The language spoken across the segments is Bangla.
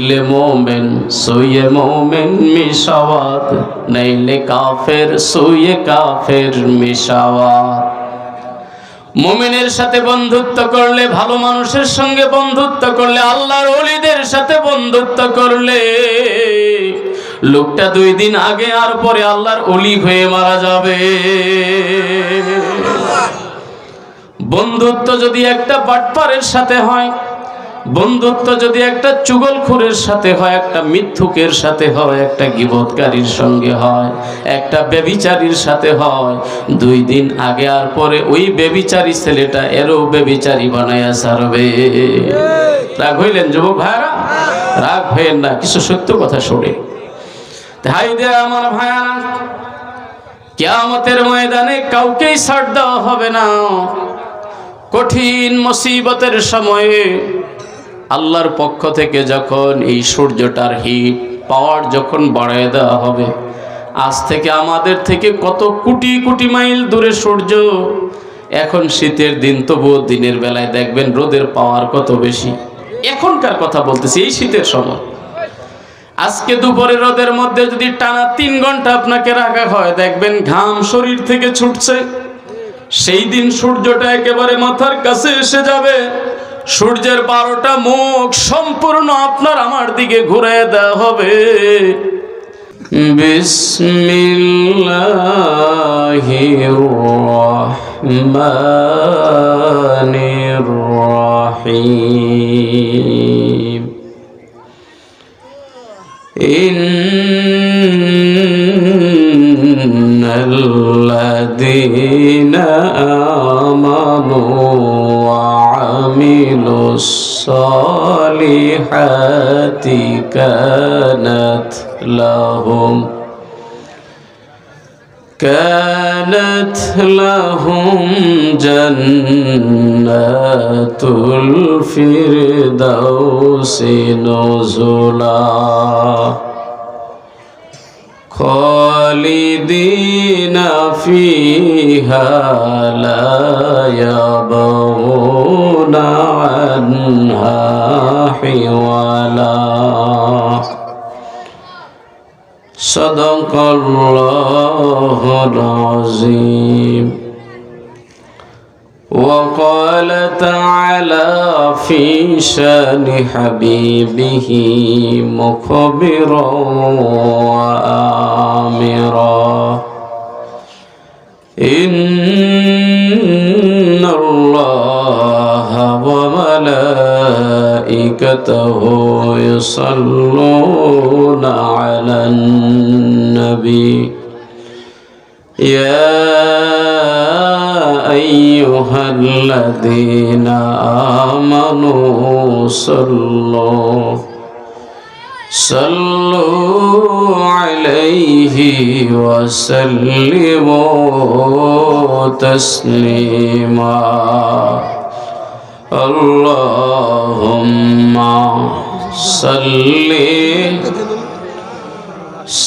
দিলে মোমেন শুয়ে মোমেন মিশাওয়াত, নাইলে কাফের শুয়ে কাফের মিশাওয়াত। মুমিনের সাথে বন্ধুত্ব করলে, ভালো মানুষের সঙ্গে বন্ধুত্ব করলে, আল্লাহর ওলিদের সাথে বন্ধুত্ব করলে লোকটা 2 দিন আগে আর পরে আল্লাহর ওলি হয়ে মারা যাবে। বন্ধুত্ব যদি একটা বাটপারের সাথে হয়, বন্ধুত্ব যদি একটা চুগলখোরের সাথে হয়, একটা মিথ্যুকের সাথে হয়, একটা গীবতকারীর সঙ্গে হয়, একটা ব্যভিচারীর সাথে হয়, 2 দিন আগে আর পরে ওই ব্যভিচারী ছেলেটা এরও ব্যভিচারী বানায়া ছাড়বে। রাগ হইলেন যুবক ভাইরা? রাগ হইলেন না, কিছু সত্য কথা শুনে। তাই দে আমার ভাইরা, কিয়ামতের ময়দানে কাউকেই ছাড় দেওয়া হবে না। কঠিন মুসিবতের সময়ে আল্লাহর পক্ষ থেকে যখন এই সূর্যটার হিট পাওয়ার যখন বাড়ায় দেওয়া হবে, আজ থেকে আমাদের থেকে কত কোটি কোটি মাইল দূরে সূর্য, এখন শীতের দিন, তবুও দিনের বেলায় দেখবেন রোদের পাওয়ার কত বেশি। এখনকার কথা বলতেছি, এই শীতের সময়। আজকে দুপুরে রোদের মধ্যে যদি টানা 3 ঘন্টা আপনাকে রাখা হয়, দেখবেন ঘাম শরীর থেকে ছুটছে। সেই দিন সূর্যটা একেবারে মাথার কাছে এসে যাবে, সূর্যের 12টা মুখ সম্পূর্ণ আপনার আমার দিকে ঘুরে দেওয়া হবে। বিসমিল্লাহির রহমানির রহিম। ইন্নাল্লাযীনা আমানু ওয়া আমিলুস সালিহাতি কানাত লাহুম জান্নাতুল ফিরদাউসি নুজুলা খালিদিনা ফিহা লা ইয়াবগুনা আনহা হিওয়ালা। সাদাকাল্লাহুল আযীম। وقال تعالى في شان حبيبه مخبرا وآمرا إن الله وملائكته يصلون على النبي يا أيها الذين آمنوا صلوا عليه وسلموا تسليما اللهم صل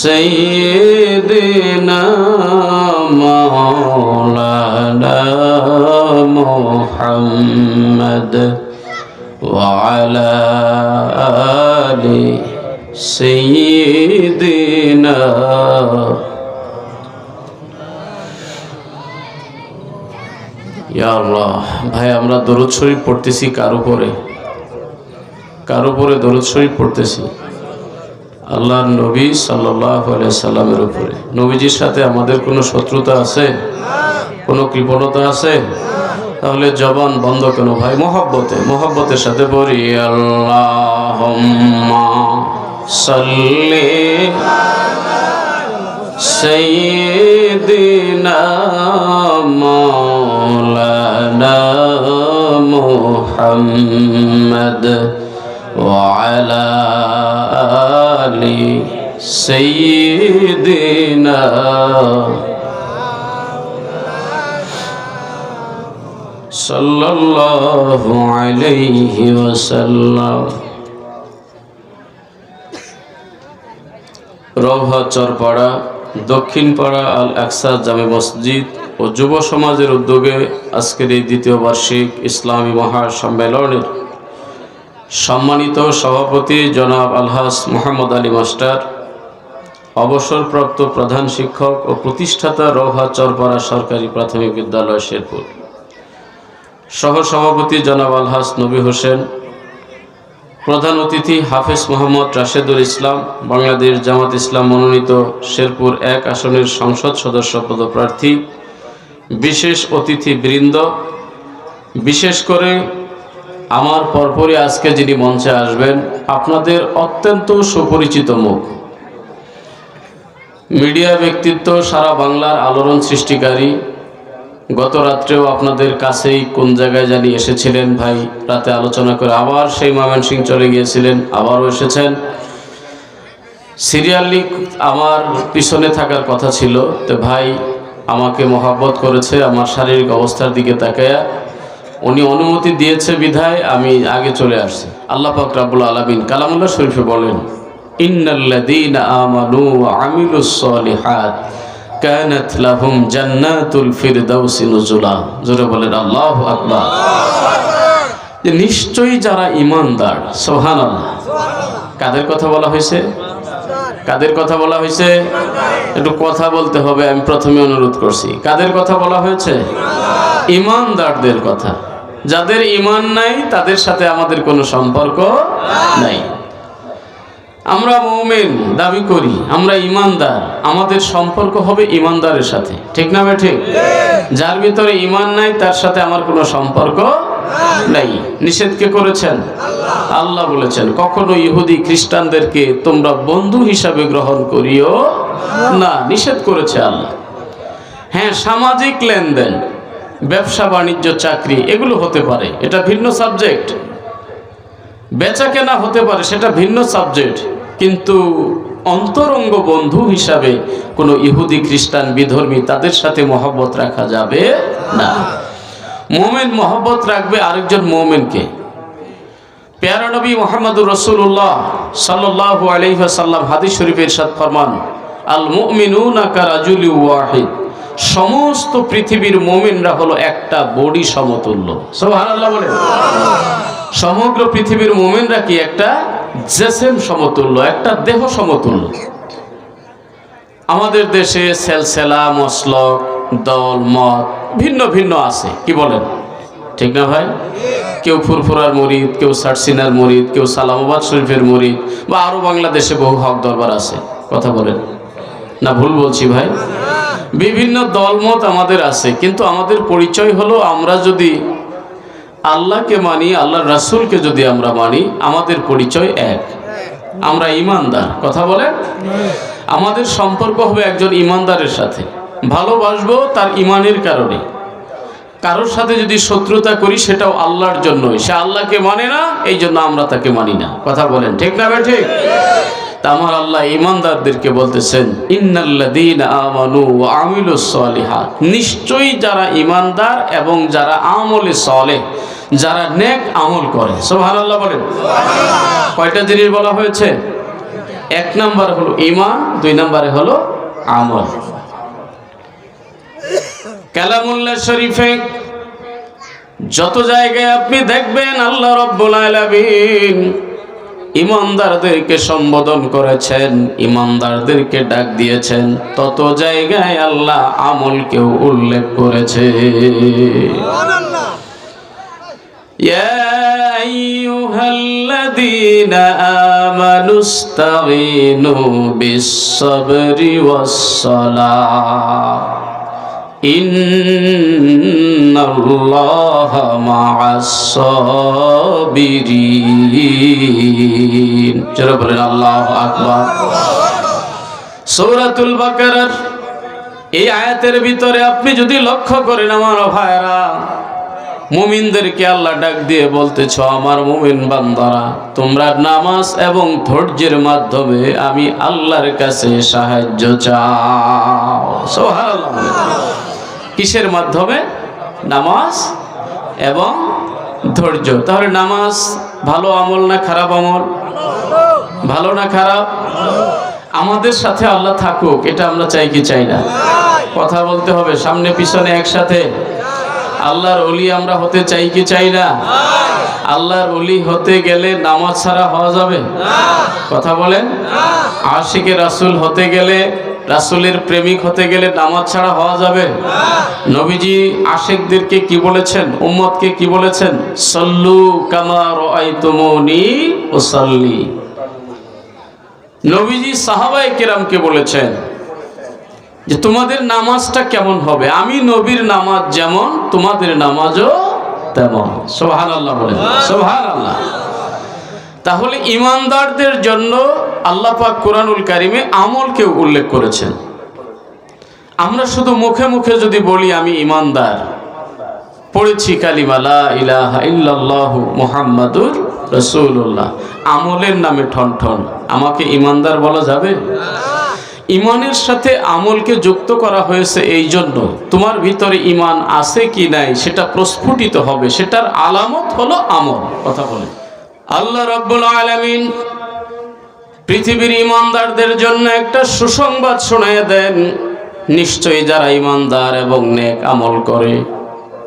سيدنا مولانا محمد وعلى آل سيدنا ইয়া আল্লাহ। ভাই আমরা দরুদ শরীফ পড়তেছি কার উপরে দরুদ শরীফ পড়তেছি আল্লাহর নবী সাল্লাল্লাহু আলাইহি সাল্লামের উপরে। নবীজির সাথে আমাদের কোনো শত্রুতা আছে, কোনো কৃপণতা আছে? তাহলে জবান বন্ধ কেন ভাই? মোহাব্বতের সাথে পড়ি আল্লাহুম্মা সাল্লি সাইয়্যিদিনা মাওলানা মুহাম্মদ ওয়া আলা আলি সাইয়্যিদিনা সাল্লাল্লাহু আলাইহি ওয়াসাল্লাম। রওহা চরপাড়া দক্ষিণপাড়া আল আকসা জামে মসজিদ ও যুব সমাজের উদ্যোগে আজকের এই 2য় বার্ষিক ইসলামী মহাসম্মেলনের সম্মানিত সভাপতি জনাব আলহাজ মোহাম্মদ আলী মাস্টার, অবসরপ্রাপ্ত প্রধান শিক্ষক ও প্রতিষ্ঠাতা রৌহা চরপাড়া সরকারি প্রাথমিক বিদ্যালয় শেরপুর, সহসভাপতি জনাব আলহাজ নবী হোসেন, প্রধান অতিথি হাফেজ মোহাম্মদ রাশেদুল ইসলাম, বাংলাদেশ জামাত ইসলাম মনোনীত শেরপুর 1 আসনের সংসদ সদস্য পদপ্রার্থী, বিশেষ অতিথি বৃন্দ, বিশেষ করে আমার পরপরই আজকে যিনি মঞ্চে আসবেন আপনাদের অত্যন্ত সুপরিচিত মুখ, মিডিয়া ব্যক্তিত্ব, সারা বাংলার আলোড়ন সৃষ্টিকারী। গত রাত্রেও আপনাদের কাছেই কোন জায়গায় জানি এসেছিলেন ভাই, রাতে আলোচনা করে আবার সেই ময়মনসিংহ চলে গিয়েছিলেন, আবারও এসেছেন। সিরিয়ালি আমার পিছনে থাকার কথা ছিল, তো ভাই আমাকে মহাব্বত করেছে আমার শারীরিক অবস্থার দিকে তাকায়া, উনি অনুমতি দিয়েছে বিধায় আমি আগে চলে আসছি। আল্লাহ পাক রব্বুল আলামিন কালামুল্লাহ শরীফে বলেন, ইন্নাল্লাযীনা আমানু ওয়া আমিলুস সলিহাত কানাত লাহুম জান্নাতুল ফিরদাউসি নুজুলা। জোরে বলেন আল্লাহু আকবার। যে নিশ্চয়ই যারা ঈমানদার, সুবহানাল্লাহ। কাদের কথা বলা হয়েছে? কাদের কথা বলা হয়েছে? একটু কথা বলতে হবে, আমি প্রথমে অনুরোধ করছি। কাদের কথা বলা হয়েছে? ঈমানদারদের কথা। যাদের ঈমান নাই তাদের সাথে আমাদের কোনো সম্পর্ক নাই। আমরা মুমিন দাবি করি, আমরা ঈমানদার, আমাদের সম্পর্ক হবে ঈমানদারের সাথে, ঠিক না? ঠিক। যার ভিতরে ঈমান নাই তার সাথে আমার কোনো সম্পর্ক নাই। নিষেধ কে করেছেন? আল্লাহ বলেছেন, কখনো ইহুদি খ্রিস্টানদেরকে তোমরা বন্ধু হিসাবে গ্রহণ করিও না, নিষেধ করেছে আল্লাহ। হ্যাঁ, সামাজিক লেনদেন, ব্যবসা বাণিজ্য, চাকরি, এগুলো হতে পারে, এটা ভিন্ন সাবজেক্ট। বেচা কেনা হতে পারে, সেটা ভিন্ন সাবজেক্ট। কিন্তু অন্তরঙ্গ বন্ধু হিসাবে কোনো ইহুদি খ্রিস্টান বিধর্মী তাদের সাথে মহব্বত রাখা যাবে না। মুমিন মহব্বত রাখবে আরেকজন মুমিনকে। প্যারা নবী মুহাম্মদুর রাসূলুল্লাহ সাল্লাল্লাহু আলাইহি ওয়াসাল্লাম হাদিস শরীফে ইরশাদ ফরমান, আল মুমিনুনা কারাজুলি ওয়াহিদ। সমস্ত পৃথিবীর মুমিনরা হলো একটা বডি সমতুল্য। সুবহানাল্লাহ বলেন। সমগ্র পৃথিবীর মুমিনরা কি একটা জিসম সমতুল্য, একটা দেহ সমতুল্য। আমাদের দেশে সেলসেলা, মসলক, দল, মত ভিন্ন ভিন্ন আছে, কি বলেন? ঠিক না ভাই? কেউ ফুরফুরার মুরিদ, কেউ সারসিনার মুরিদ, কেউ সালামাবাদ শরীফের মুরিদ, বা আরো বাংলাদেশে বহু হক দরবার আছে। কথা বলেন না, ভুল বলছি ভাই? বিভিন্ন দলমত আমাদের আছে, কিন্তু আমাদের পরিচয় হলো আমরা যদি আল্লাহকে মানি, আল্লাহর রাসূলকে যদি আমরা মানি, আমাদের পরিচয় এক, আমরা ঈমানদার। কথা বলেন। আমাদের সম্পর্ক হবে একজন ঈমানদারের সাথে, ভালোবাসবো তার ঈমানের কারণে। কারোর সাথে যদি শত্রুতা করি সেটাও আল্লাহর জন্যই, সে আল্লাহকে মানে না, এই জন্য আমরা তাকে মানি না। কথা বলেন, ঠিক না ভাই? ঠিক। তা আমার আল্লাহ ঈমানদারদেরকে বলতেছেন, ইন্নাল্লাযীনা আমানু ওয়া আমিলুস সলিহাত। নিশ্চয়ই যারা ঈমানদার এবং যারা আমলে সলেহ, যারা নেক আমল করে। সুবহানাল্লাহ বলেন। কয়টা জিনিস বলা হয়েছে? 1 নম্বর হলো ঈমান, 2 নম্বরে হলো আমল। কালামুল্লাহ শরীফে যত জায়গায় আপনি দেখবেন আল্লাহ রাব্বুল আলামিন ঈমানদারদেরকে সম্বোধন করেছেন, ঈমানদারদেরকে ডাক দিয়েছেন, তত জায়গায় আল্লাহ আমলকেও উল্লেখ করেছে। সুবহানাল্লাহ। ইয়া আইয়ুহাল্লাযীনা আমানুস্তাঈনু বিস-সাবরি ওয়াস-সালাহ ইন্নাল্লাহা মা'আস-সাবিরিন। জোরে বলেন আল্লাহু আকবার। সূরাতুল বাকারার এই আয়াতের ভিতরে আপনি যদি লক্ষ্য করেন আমার ভাইরা, মুমিনদেরকে আল্লাহ ডাক দিয়ে বলতেছ, আমার মুমিন বান্দারা, তোমরা নামাজ এবং ধৈর্যের মাধ্যমে আমি আল্লাহর কাছে সাহায্য চাও। সুবহানাল্লাহ। কিসের মাধ্যমে? নামাজ এবং ধৈর্য। তাহলে নামাজ ভালো আমল না খারাপ আমল? ভালো না খারাপ? আমাদের সাথে আল্লাহ থাকুক, এটা আমরা চাই কি চাই না? কথা বলতে হবে, সামনে পিছনে একসাথে। আল্লাহর ওলি আমরা হতে চাই কি চাই না? আল্লাহর ওলি হতে গেলে নামাজ ছাড়া হওয়া যাবে? কথা বলেন। আশিকে রাসূল হতে গেলে, রাসূলের প্রেমিক হতে গেলে নামাজ ছাড়া হওয়া যাবে? নবীজি আশিকদেরকে কি বলেছেন, উম্মতকে কি বলেছেন? সল্লু কামা রাআইতুমুনি উসাল্লি। নবীজি সাহাবায়ে কেরামকে বলেছেন যে তোমাদের নামাজটা কেমন হবে, আমি নবীর নামাজ যেমন তোমাদের নামাজও তেমন। সুবহানাল্লাহ বলেন, সুবহানাল্লাহ। তাহলে ঈমানদারদের জন্য আল্লাহ পাক কোরআনুল কারীমে আমলকে উল্লেখ করেছেন। আমরা শুধু মুখে মুখে যদি বলি আমি ঈমানদার, পড়েছি কালিমা লা ইলাহা ইল্লাল্লাহু মুহাম্মাদুর রাসূলুল্লাহ, আমলের নামে ঠনঠন, আমাকে ঈমানদার বলা যাবে? ঈমানের সাথে আমলকে যুক্ত করা হয়েছে এই জন্য তোমার ভিতরে ঈমান আছে কি নাই সেটা প্রস্ফুটিত হবে, সেটার আলামত হলো আমল। কথা বলেন। আল্লাহ রাব্বুল আলামিন পৃথিবীর ঈমানদারদের জন্য একটা সুসংবাদ শোনায় দেন, নিশ্চয়ই যারা ঈমানদার এবং নেক আমল করে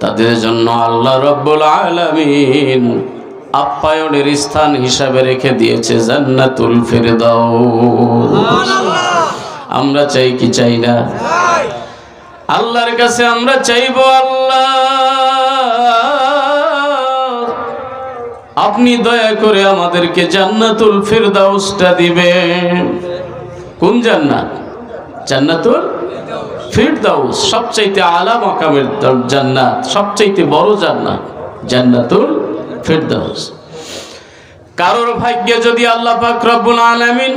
তাদের জন্য আল্লাহ রাব্বুল আলামিন আপ্যায়নের স্থান হিসাবে রেখে দিয়েছে জান্নাতুল ফিরদাউস। আমরা চাই কি চাই না? আল্লাহর কাছে আমরা চাইবো, আল্লাহ আপনি দয়া করে আমাদেরকে জান্নাতুল ফিরদাউসটা দিবেন। কোন জান্নাত? জান্নাতুল ফিরদাউস, সবচাইতে আলা মাকামের জান্নাত, সবচাইতে বড় জান্নাত জান্নাতুল ফিরদাউস। কারোর ভাগ্যে যদি আল্লাহ পাক রব্বুল আলামিন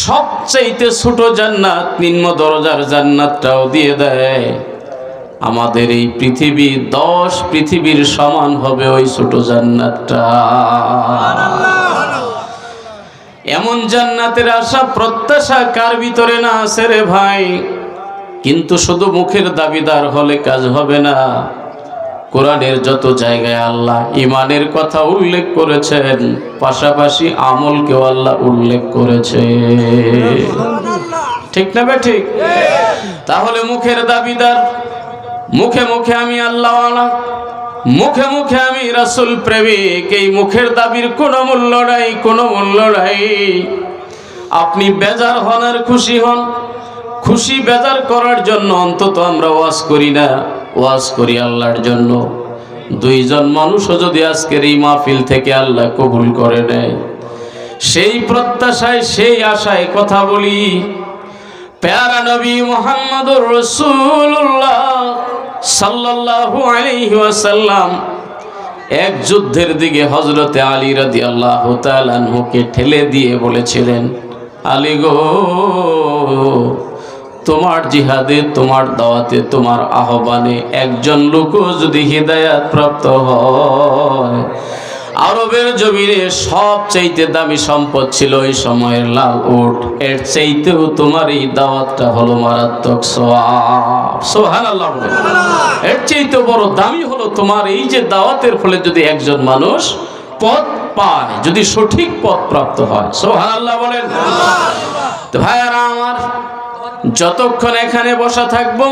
সবচাইতে ছোট জান্নাত, নিম্ন দরজার জান্নাতটাও দিয়ে দেয়, আমাদের এই পৃথিবী 10 পৃথিবীর সমান হবে ওই ছোট জান্নাতটা। এমন জান্নাতের আশা প্রত্যাশা কার ভিতরে না আছে রে ভাই? কিন্তু শুধু মুখের দাবিদার হলে কাজ হবে না। কোরআনের যত জায়গায় আল্লাহ ঈমানের কথা উল্লেখ করেছেন, পাশাপাশি আমলকেও আল্লাহ উল্লেখ করেছে। ঠিক না ঠিক? তাহলে মুখের দাবিদার, মুখে মুখে আমি আল্লাহওয়ালা, মুখে মুখে আমি রাসূল প্রেমিক, এই মুখের দাবির কোনো মূল্য নাই, কোনো মূল্য নাই। আপনি বেজার হন আর খুশি হন, খুশি বেজার করার জন্য অন্তত আমরা ওয়াজ করি না, ওয়াজ করি আল্লাহর জন্য। 2 জন মানুষও যদি আজকের এই মাহফিল থেকে আল্লাহ কবুল করে নেয়, সেই প্রত্যাশায় সেই আশায় কথা বলি। প্যারা নবী মুহাম্মদুর রাসূলুল্লাহ সাল্লাল্লাহু আলাইহি ওয়াসাল্লাম এক যুদ্ধের দিকে হযরতে আলী রাদিয়াল্লাহু তাআলা আনহুকে ঠেলে দিয়ে বলেছিলেন, আলী গো, তোমার জিহাদে, তোমার দাওয়াতে, তোমার আহ্বানে একজন লোকও যদি হিদায়াত প্রাপ্ত হয়, আরবের জমিনে সবচাইতে দামি সম্পদ ছিল ওই সময়ের লাল উট, এর চাইতেও তোমার এই দাওয়াতটা হলো মারাত্মক সওয়াব। সুবহানাল্লাহ। এর চাইতে বড় দামি হলো তোমার এই যে দাওয়াতের ফলে যদি একজন মানুষ পথ পায়, যদি সঠিক পথ প্রাপ্ত হয়। সুবহানাল্লাহ বলেন। তো ভাইয়ারা আমার, যতক্ষণ এখানে বসা থাকবো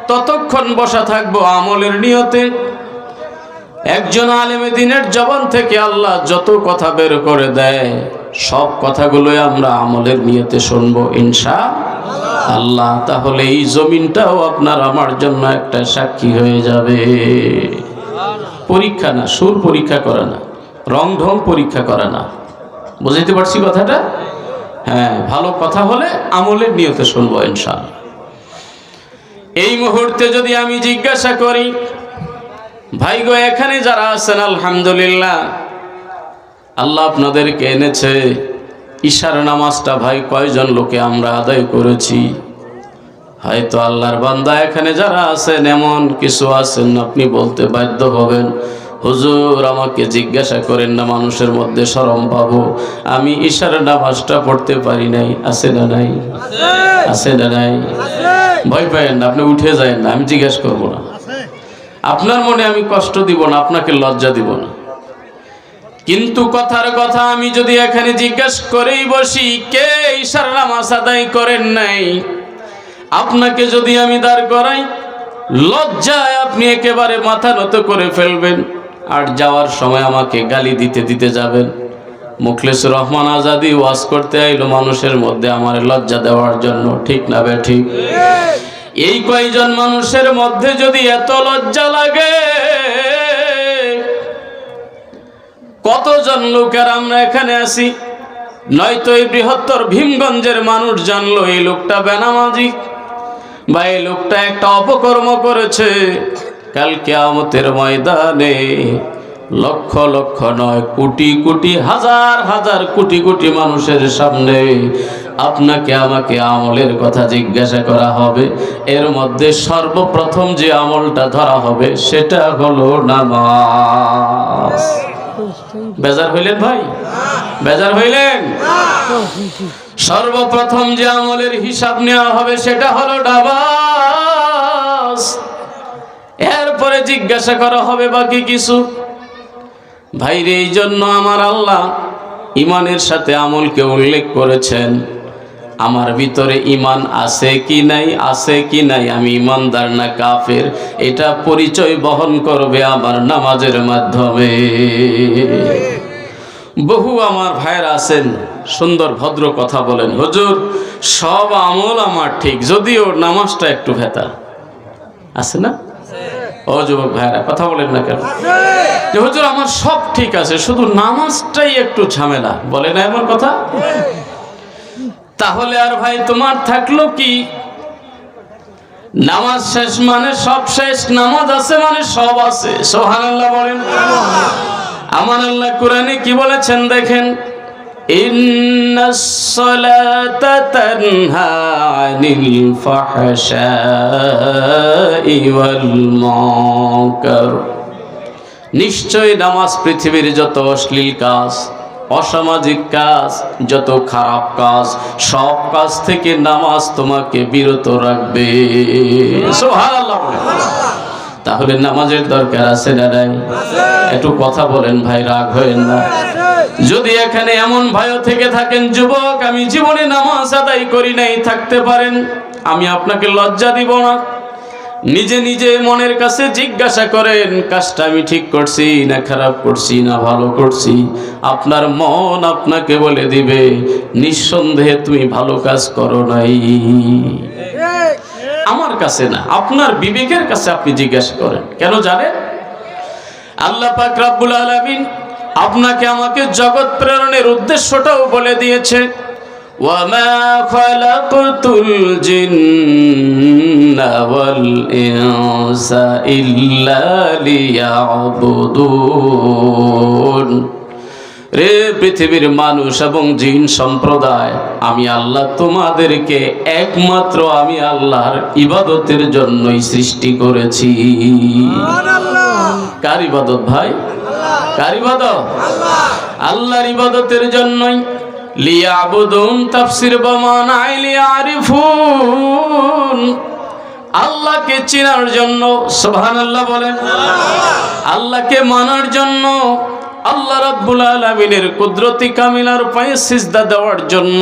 ততক্ষণ বসা থাকবো আমলের নিয়তে। একজন আলেমে দ্বীনের জবান থেকে আল্লাহ যত কথা বের করে দেয়, সব কথাগুলোই আমরা আমলের নিয়তে শুনবো ইনশাআল্লাহ। তাহলে এই জমিনটাও আপনার আমার জন্য একটা সাক্ষী হয়ে যাবে। পরীক্ষা না, সুর পরীক্ষা করে না, রং ঢং পরীক্ষা করে না। বুঝাইতে পারছি কথাটা? হ্যাঁ, ভালো কথা হলে আমলের নিয়তে শুনবো ইনশাআল্লাহ। এই মুহূর্তে যদি আমি জিজ্ঞাসা করি, ভাই গো, এখানে যারা আছেন আলহামদুলিল্লাহ, আল্লাহ আপনাদেরকে এনেছে, ঈশার নামাজটা ভাই কয়জন লোকে আমরা আদায় করেছি? হয়তো আল্লাহর বান্দা এখানে যারা আছেন এমন কিছু আছেন আপনি বলতে বাধ্য হবেন, হুজুর আমাকে জিজ্ঞাসা করেন না, মানুষের মধ্যে শরম পাবো, আমি ঈশার নামাজটা পড়তে পারি নাই। আছে না নাই? আছে না নাই? ভয় পাবেন না, আপনি উঠে যায় না, আমি জিজ্ঞাসা করবো না। আপনার মনে আমি কষ্ট দিব না, আপনাকে লজ্জা দিব না। কিন্তু কথার কথা, আমি যদি এখানে জিজ্ঞাসা করেই বসি কে ঈশার নামাজ আদায় করেন নাই, আপনাকে যদি আমি দাঁড় করাই, লজ্জায় আপনি একেবারে মাথা নত করে ফেলবেন। আর যাওয়ার সময় আমাকে গালি দিতে দিতে যাবেন। মুখলেসুর রহমান আজাদি ওয়াজ করতে আইলো মানুষের মধ্যে আমার লজ্জা দেওয়ার জন্য, ঠিক না বে ঠিক? এই কয়জন মানুষের মধ্যে যদি এত লজ্জা লাগে, কতজন লোকের আমরা এখানে আছি, নয়তো এই বৃহত্তর ভীমগঞ্জের মানুষ জানলো এই লোকটা বেনামাজি বা এই লোকটা একটা অপকর্ম করেছে, কাল কিয়ামতের ময়দানে লক্ষ লক্ষ নয়, কোটি কোটি, হাজার হাজার, কোটি কোটি মানুষের সামনে আপনাকে আমাকে আমলের কথা জিজ্ঞাসা করা হবে। এর মধ্যে সর্বপ্রথম যে আমলটা ধরা হবে সেটা হলো নামাজ। বেজার হইলেন ভাই? বেজার হইলেন? সর্বপ্রথম যে আমলের হিসাব নেওয়া হবে সেটা হলো নামাজ। এরপরে জিজ্ঞাসা করা হবে বাকি কিছু। ভাইরে, এই জন্য আমার আল্লাহ ইমানের সাথে আমলকে উল্লেখ করেছেন। আমার ভিতরে ইমান আছে কি নাই, আছে কি নাই, আমি ইমানদার না কাফের, এটা পরিচয় বহন করবে আমার নামাজের মাধ্যমে। বহু আমার ভাইরা আছেন সুন্দর ভদ্র কথা বলেন, হুজুর সব আমল আমার ঠিক, যদিও নামাজটা একটু ভেতা আছে না? ও যুবক ভাইরা কথা বলেন না কেন? যে হুজুর আমার সব ঠিক আছে, শুধু নামাজটাই একটু ঝামেলা, বলে না এমন কথা? তাহলে আর ভাই তোমার থাকলো কি? নামাজ শেষ মানে সব শেষ, নামাজ আছে মানে সব আছে। সুবহানাল্লাহ বলেন। আমার আল্লাহ কোরআনে কি বলেছেন দেখেন, ইন্নাস সালাতা তানহা আনিল ফাহশাই ওয়াল মুনকার, নিশ্চয় নামাজ পৃথিবীর যত অশ্লীল কাজ, অসামাজিক কাজ, যত খারাপ কাজ, সব কাজ থেকে নামাজ তোমাকে বিরত রাখবে। সুবহানাল্লাহ। তাহলে নামাজের দরকার আছে না নাই? একটু কথা বলেন ভাই, রাগ হয়েন না। যদি এখানে এমন ভাইও থেকে থাকেন, যুবক আমি জীবনে নামাজ আদায় করি নাই, থাকতে পারেন, আমি আপনাকে লজ্জা দিব না। নিজে নিজে মনের কাছে জিজ্ঞাসা করেন, কাজটা আমি ঠিক করছি না খারাপ করছি না ভালো করছি। আপনার মন আপনাকে বলে দিবে নিঃসন্দেহে তুমি ভালো কাজ করো নাই। আমার কাছে না, আপনার বিবেকের কাছে আপনি জিজ্ঞাসা করেন। কেন জানেন? আল্লাহ পাক রব্বুল আলামিন আপনাকে আমাকে জগৎ প্রেরণের উদ্দেশ্যটাও বলে দিয়েছে, وَمَا خَلَقْتُ الْجِنَّ وَالْإِنسَ إِلَّا لِيَعْبُدُونَ। রে পৃথিবীর মানুষ এবং জিন সম্প্রদায়, আমি আল্লাহ তোমাদেরকে একমাত্র আমি আল্লাহর ইবাদতের জন্যই সৃষ্টি করেছি। কার ইবাদত ভাই? কার ইবাদত? আল্লাহর ইবাদতের জন্যই। লিয়াবুদুন তাফসীর বমানা লিয়ারিফুন, আল্লাহকে চেনার জন্য। সুবহানাল্লাহ বলেন। আল্লাহকে মানার জন্য, আল্লাহ রাব্বুল আলামিনের কুদরতি কামিলার পায়ে সিজদা দেওয়ার জন্য,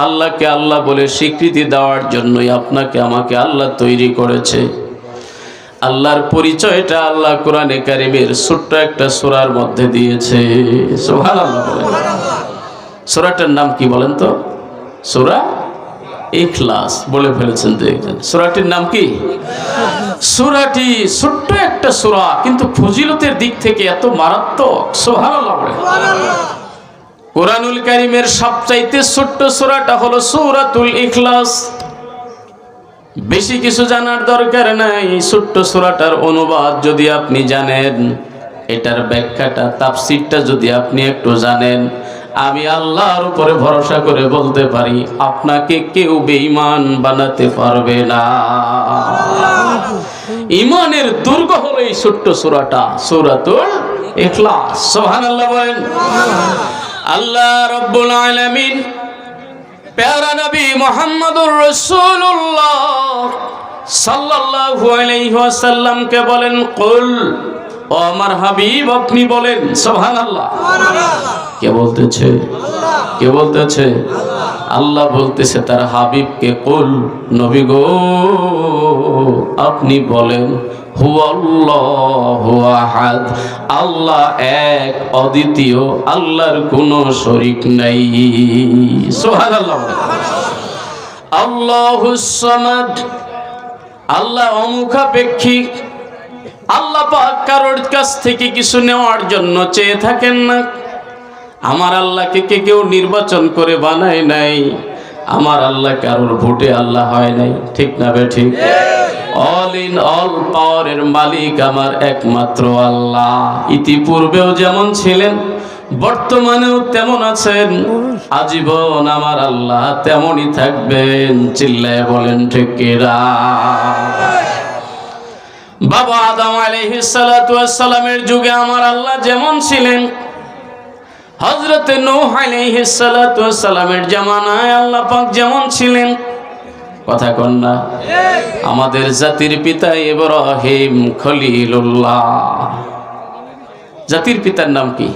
আল্লাহকে আল্লাহ বলে স্বীকৃতি দেওয়ার জন্যই আপনাকে আমাকে আল্লাহ তৈরি করেছে। আল্লাহর পরিচয়টা আল্লাহ কোরআনে কারীমের ছোট্ট একটা সূরার মধ্যে দিয়েছে। সুবহানাল্লাহ বলেন। সূরাটার নাম কি বলেন তো? সূরা ইখলাস। বলে ফেলেছেন দেখেন। সূরাটির নাম কি? সূরাটি ছোট্ট একটা সূরা, কিন্তু ফজিলতের দিক থেকে এত মারাত্মক। সুবহানাল্লাহ। কোরআনুল কারীমের সবচাইতে ছোট্ট সূরাটা হলো সূরাতুল ইখলাস। বেশি কিছু জানার দরকার নাই। ছোট্ট সূরাটার অনুবাদ যদি আপনি জানেন, এটার ব্যাখ্যাটা তাফসীরটা যদি আপনি একটু জানেন, আমি আল্লাহর উপরে ভরসা করে বলতে পারি আপনাকে কেউ বেঈমান বানাতে পারবে না। ঈমানের দুর্গ হলো এই ছোট্ট সূরাটা, সূরাতুল ইখলাস। সুবহানাল্লাহ বলেন। আল্লাহ রাব্বুল আলামিন প্যারা নবী মুহাম্মদুর রাসূলুল্লাহ সাল্লাল্লাহু আলাইহি ওয়াসাল্লামকে বলেন, কুল, ও আমার হাবিব আপনি বলেন। সুবহানাল্লাহ। কে বলতেছে? কে বলতেছে? আল্লাহ বলতেছে তার হাবিবকে, কুল, নবী গো আপনি বলেন, হুয়াল্লাহু আহাদ, আল্লাহ এক, অদ্বিতীয়, আল্লাহর কোনো শরীক নাই। সুবহানাল্লাহ। আল্লাহুস সামাদ, আল্লাহ অমুখাপেক্ষী। আল্লাহ পাক কারোর কাছ থেকে কিছু নেওয়ার জন্য চেয়ে থাকেন না। আমার আল্লাহকে কেউ নির্বাচন করে বানায় নাই। আমার আল্লাহ কারোর ভোটে আল্লাহ হয় নাই, ঠিক না বে ঠিক? অল ইন অল পাওয়ারের মালিক আমার একমাত্র আল্লাহ। ইতিপূর্বেও যেমন ছিলেন, বর্তমানেও তেমন আছেন, আজীবন আমার আল্লাহ তেমনই থাকবেন। চিল্লায় বলেন ঠিক কিনা? বাবা আদম আলাইহিস সালাতু ওয়াস সালামের যুগে আমার আল্লাহ যেমন ছিলেন, হযরতে নূহ আলাইহিস সালাতু ওয়াস সালামের জামানায় আল্লাহ পাক যেমন ছিলেন। কথা কন না? আমাদের জাতির পিতা ইব্রাহিম খলিলুল্লাহ। জাতির পিতার নাম কি?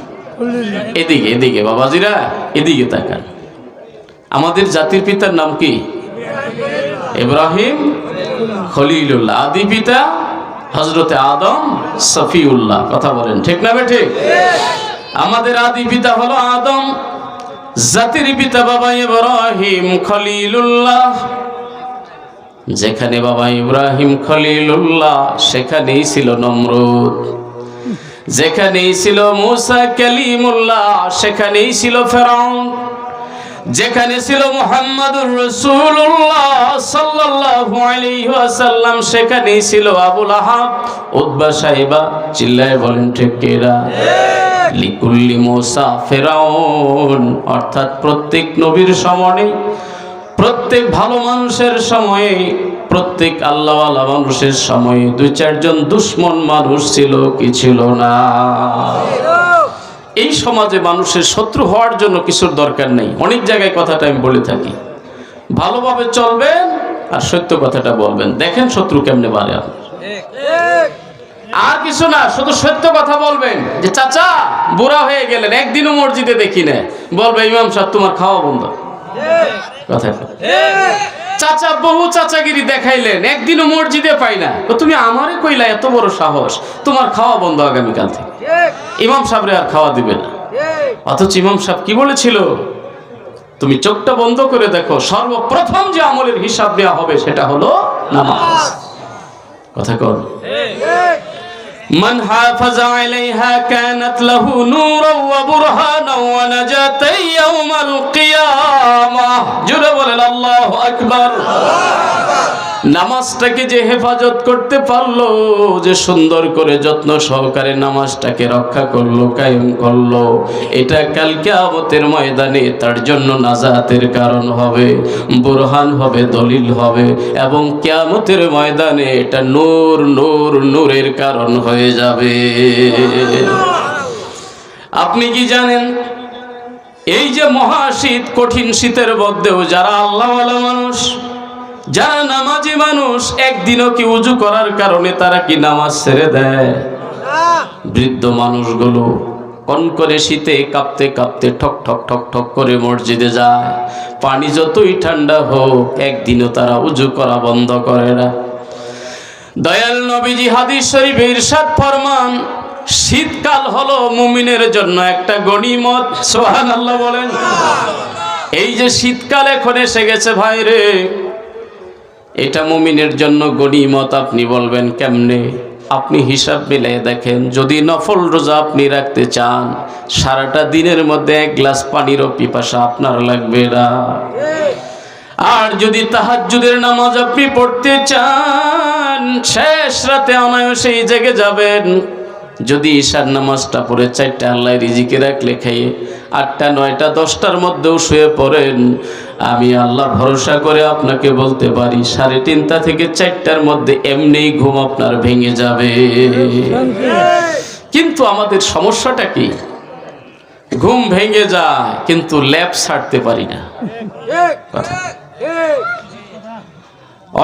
এদিকে এদিকে বাবাজিরা, এদিকে তাকান। আমাদের জাতির পিতার নাম কি? ইব্রাহিম খলিলুল্লাহ। আদি পিতা হযরতে আদম সফিউল্লাহ। কথা বলেন ঠিক না বেঠে? আমাদের আদি পিতা হলো আদম, জাতির পিতা বাবা ইব্রাহিম খলিলুল্লাহ। যেখানে বাবা ইব্রাহিম খলিলুল্লাহ, সেখানেই ছিল নমরুদ। যেখানেই ছিল মুসা কালিমুল্লাহ, সেখানেই ছিল ফেরাউন। যেখানে ছিল মুহাম্মাদুর রাসূলুল্লাহ সাল্লাল্লাহু আলাইহি ওয়াসাল্লাম, সেখানেই ছিল আবু লাহাব, উতবা, সাইবা। চিল্লায় বলেন ঠিক কিনা? লিকুল্লি মুসা ফিরাউন, অর্থাৎ প্রত্যেক নবীর সময়ে, প্রত্যেক ভালো মানুষের সময়ে, প্রত্যেক আল্লাহওয়ালা মানুষের সময়ে দুই চারজন দুশ্মন মানুষ ছিল, কি ছিল না? এই সমাজে মানুষের শত্রু হওয়ার জন্য কিছুর দরকার নেই। অনেক জায়গায় কথাটা আমি বলে থাকি, ভালোভাবে চলবেন আর সত্য কথাটা বলবেন, দেখেন শত্রু কেমনে বাড়ে আপনার। আর কিছু না, শুধু সত্য কথা বলবেন। যে চাচা বুড়া হয়ে গেলেন, একদিনও মসজিদে দেখি না, বলবে ইমাম সাহেব তোমার খাওয়া বন্ধ। কথা চাচা বহু চাচাগিরি দেখাইলেন, একদিনও মসজিদে পাই না, তুমি আমারে কইলা এত বড় সাহস, তোমার খাওয়া বন্ধ আগামীকাল থেকে। ইমাম সাহেবরে আর খাওয়া দিবে না। অথচ ইমাম সাহেব কি বলেছিল? তুমি চোখটা বন্ধ করে দেখো, সর্বপ্রথম যে আমলের হিসাব দেওয়া হবে সেটা হলো নামাজ। কথা কর। মান হাফাজা আলাইহা কানাত লাহু নূরাও ওয়া বুরহানাও ওয়া নাজাতান ইয়াউমাল কিয়ামাহ। জোরে বলেন আল্লাহু আকবার। নামাজটাকে যে হেফাজত করতে পারলো, যে সুন্দর করে যত্ন সহকারে নামাজটাকে রক্ষা করলো, কায়েম করলো, এটা কাল কিয়ামতের ময়দানে তার জন্য নাজাতের কারণ হবে, বুরহান হবে, দলিল হবে, এবং কিয়ামতের ময়দানে এটা নূর নূর নূরের কারণ হয়ে যাবে। আপনি কি জানেন, এই যে মহাশীত, কঠিন শীতের মধ্যেও যারা আল্লাহওয়ালা মানুষ, যারা নামাজি মানুষ, একদিনও কি উজু করার কারণে তারা কি নামাজ ছেড়ে দেয়? বৃদ্ধ মানুষগুলো কনকনে শীতে কাঁপতে কাঁপতে ঠক ঠক ঠক ঠক করে মসজিদে যায়। পানি যতই ঠান্ডা হোক, একদিনও তারা উজু করা বন্ধ করে না। দয়াল নবীজি হাদিস শরীফে ইরশাদ ফরমান, শীতকাল হলো মুমিনের জন্য একটা গনিমত। সুবহানাল্লাহ বলেন। এই যে শীতকাল এখন এসে গেছে ভাই রে, এটা মুমিনের জন্য গনিমত। আপনি বলবেন কেমনে? আপনি হিসাব মিলিয়ে দেখেন, যদি নফল রোজা আপনি রাখতে চান, সারাটা দিনের মধ্যে এক গ্লাস পানিরও পিপাসা আপনার লাগবে না। আর যদি তাহাজ্জুদের নামাজ আপনি পড়তে চান, শেষ রাতে অনায়াসেই জেগে যাবেন। যদি ঈশার নামাজটা পড়ে 4টা আল্লাহ রিজিকে রাখলে খেয়ে 8টা 9টা 10টার মধ্যেও শুয়ে পড়েন, আমি আল্লাহ ভরসা করে আপনাকে বলতে পারি 3:30 থেকে 4টার মধ্যে এমনিই ঘুম আপনার ভেঙে যাবে। কিন্তু আমাদের সমস্যাটা কি? ঘুম ভেঙে যায় কিন্তু ল্যাপ ছাড়তে পারি না।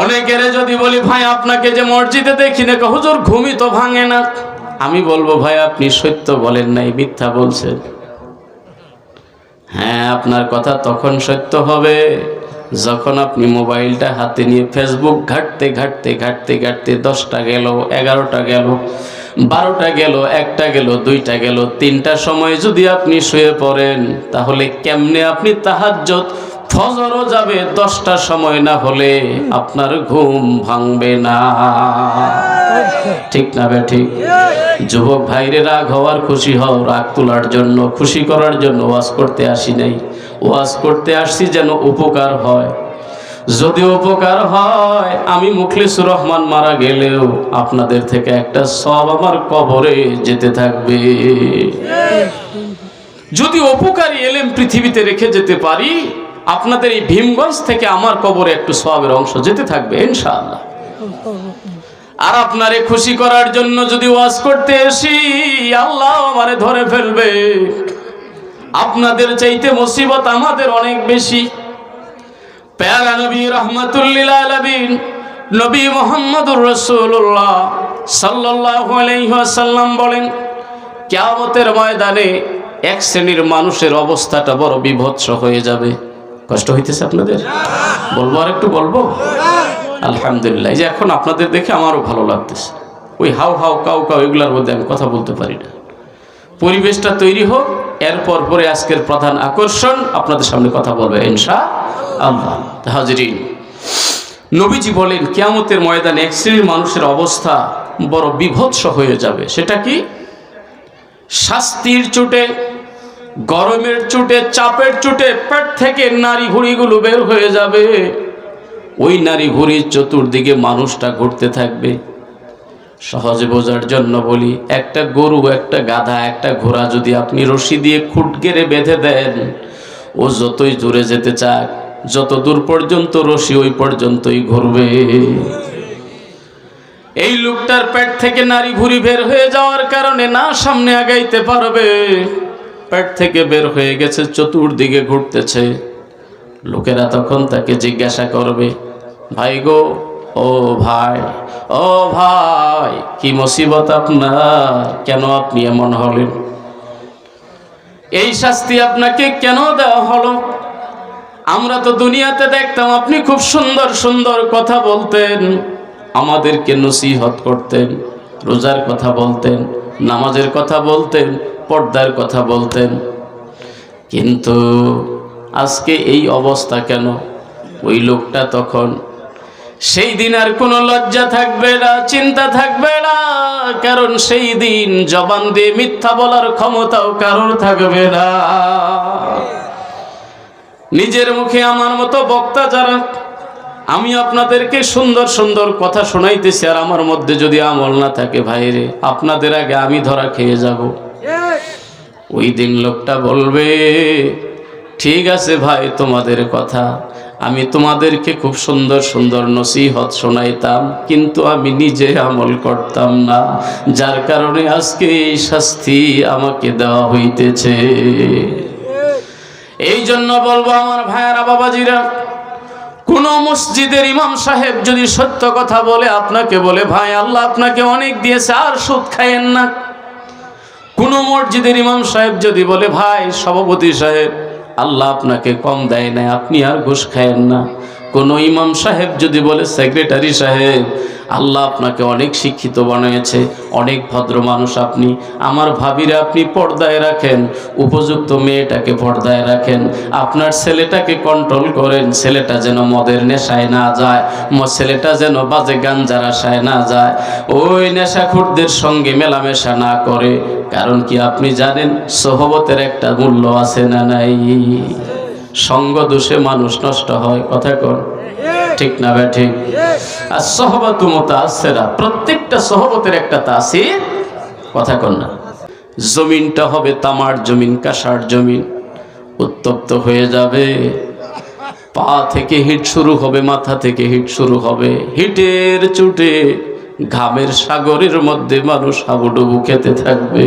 অনেকের যদি বলি ভাই আপনাকে যে মসজিদে দেখি না, হুজুর ঘুমই তো ভাঙে না। আমি বলবো ভাই আপনি সত্য বলেন নাই, মিথ্যা বলছেন। হ্যাঁ, আপনার কথা তখন সত্য হবে যখন আপনি মোবাইলটা হাতে নিয়ে ফেসবুক ঘাঁটতে ঘাঁটতে ঘাঁটতে ঘাঁটতে 10টা গেল, 11টা গেল, 12টা গেল, 1টা গেল, 2টা গেল, 3টার সময় যদি আপনি শুয়ে পড়েন, তাহলে কেমনে আপনি তাহাজ্জুদ ফজরও যাবে 10টার সময় না হলে আপনার ঘুম ভাঙবে না। ঠিক না ঠিক? যুবক ভাইরে, রাগ হওয়ার খুশি হও, রাগ তোলার জন্য খুশি করার জন্য ওয়াজ করতে আসি নাই। ওয়াজ করতে আসছি যেন উপকার হয়। যদি উপকার হয়, আমি মুখলিসুর রহমান মারা গেলেও আপনাদের থেকে একটা সওয়াব আমার কবরে যেতে থাকবে। যদি উপকারী এলেম পৃথিবীতে রেখে যেতে পারি, আপনাদের এই ভীমগঞ্জ থেকে আমার কবরে একটু সওয়াবের অংশ যেতে থাকবে ইনশাআল্লাহ। আর আপনারে খুশি করার জন্য যদি ওয়াজ করতে আসি, আল্লাহ আমারে ধরে ফেলবে। আপনাদের চাইতে মুসিবত আমাদের অনেক বেশি। প্যারা নবী রাহমাতুল লিল আলামিন নবী মুহাম্মদুর রাসূলুল্লাহ সাল্লাল্লাহু আলাইহি ওয়াসাল্লাম বলেন, কিয়ামতের ময়দানে এক শ্রেণীর মানুষের অবস্থাটা বড় বিভৎস হয়ে যাবে। কষ্ট হইতেছে আপনাদের? বলবো আর একটু বলবো? আলহামদুলিল্লাহ। এই যে এখন আপনাদের দেখে আমারও ভালো লাগতেছে। ওই হাউ হাউ কাউ কাউ এগুলোর মধ্যে আমি কথা বলতে পারি না। পরিবেশটা তৈরি হোক, এরপর পরে আজকের প্রধান আকর্ষণ আপনাদের সামনে কথা বলবে ইনশাআল্লাহ। হাজিরিন, নবীজি বলেন কিয়ামতের ময়দানে এক শ্রেণীর মানুষের অবস্থা বড় বিভৎস হয়ে যাবে। সেটা কি? শাস্তির চোটে, গরমের চোটে, চাপের চোটে পেট থেকে নারী ভুঁড়িগুলো বের হয়ে যাবে। ওই নারী ভুঁড়ির চতুর্দিকে মানুষটা ঘুরতে থাকবে। সহজে বোঝার জন্য বলি, একটা গরু, একটা গাধা, একটা ঘোড়া যদি আপনি রশি দিয়ে খুঁট গেড়ে বেঁধে দেন, ও যতই দূরে যেতে চাক, যত দূর পর্যন্ত রশি ওই পর্যন্তই ঘুরবে। এই লোকটার পেট থেকে নারী ভুঁড়ি বের হয়ে যাওয়ার কারণে না সামনে আগাইতে পারবে, পেট থেকে বের হয়ে গেছে, চতুর্দিকে ঘুরতেছে। লোকেরা তখন তাকে জিজ্ঞাসা করবে, ভাই গো, ও ভাই, ও ভাই, কি মুসিবত আপনার? কেন আপনি এমন হলেন? এই শাস্তি আপনাকে কেন দেওয়া হলো? আমরা তো দুনিয়াতে দেখতাম আপনি খুব সুন্দর সুন্দর কথা বলতেন, আমাদেরকে নসিহত করতেন, রোজার কথা বলতেন, নামাজের কথা বলতেন, পর্দার কথা বলতেন, কিন্তু আজকে এই অবস্থা কেন? ওই লোকটা তখন সেই দিন আর কোনো লজ্জা থাকবে না, চিন্তা থাকবে না, কারণ সেই দিন জবান দিয়ে মিথ্যা বলার ক্ষমতাও কারোর থাকবে না। নিজের মুখে আমার মতো বক্তা যারা, আমি আপনাদেরকে সুন্দর সুন্দর কথা শোনাইতেছি, আর আমার মধ্যে যদি আমল না থাকে, ভাইরে, আপনাদের আগে আমি ধরা খেয়ে যাব। ওই দিন লোকটা বলবে, ঠিক আছে ভাই, তোমাদের কথা, আমি তোমাদেরকে খুব সুন্দর সুন্দর নসিহত শোনাইতাম, কিন্তু আমি নিজে আমল করতাম না, যার কারণে আজকে এই শাস্তি আমাকে দেওয়া হইতেছে। এই জন্য বলবো আমার ভাইয়েরা, বাবাজিরা, কোন মসজিদের ইমাম সাহেব যদি সত্য কথা বলে, আপনাকে বলে, ভাই আল্লাহ আপনাকে অনেক দিয়েছে, আর সুদ খায়েন না। কোন মসজিদের ইমাম সাহেব যদি বলে, ভাই সভাপতি সাহেব, আল্লাহ আপনাকে কম দেয় না, আপনি আর ঘুষ খায়েন না। কোন ইমাম সাহেব যদি বলে, সেক্রেটারি সাহেব, আল্লাহ আপনাকে অনেক শিক্ষিত বানিয়েছে, অনেক ভদ্র মানুষ আপনি, আমার ভাবিরা আপনি পর্দায় রাখেন, উপযুক্ত মেয়েটাকে পর্দায় রাখেন, আপনার ছেলেটাকে কন্ট্রোল করেন, ছেলেটা যেন মদের নেশায় না যায়, ছেলেটা যেন বাজে গাঞ্জার আশায় না যায়, ওই নেশাখোরদের সঙ্গে মেলামেশা না করে। কারণ কি আপনি জানেন, সোহবতের একটা মূল্য আছে না নাই? সঙ্গ দোষে মানুষ নষ্ট হয়, কথা কর, ঠিক না ভাই? ঠিক। আর সহবত মুতাসসিরা, প্রত্যেকটা সহবতের একটা তাসির, কথা কর না। জমিনটা হবে তামার জমিন, কাঁসার জমিন, উত্তপ্ত হয়ে যাবে, পা থেকে হিট শুরু হবে, মাথা থেকে হিট শুরু হবে, হিটের চুটে ঘামের সাগরের মধ্যে মানুষ হাবুডুবু খেতে থাকবে।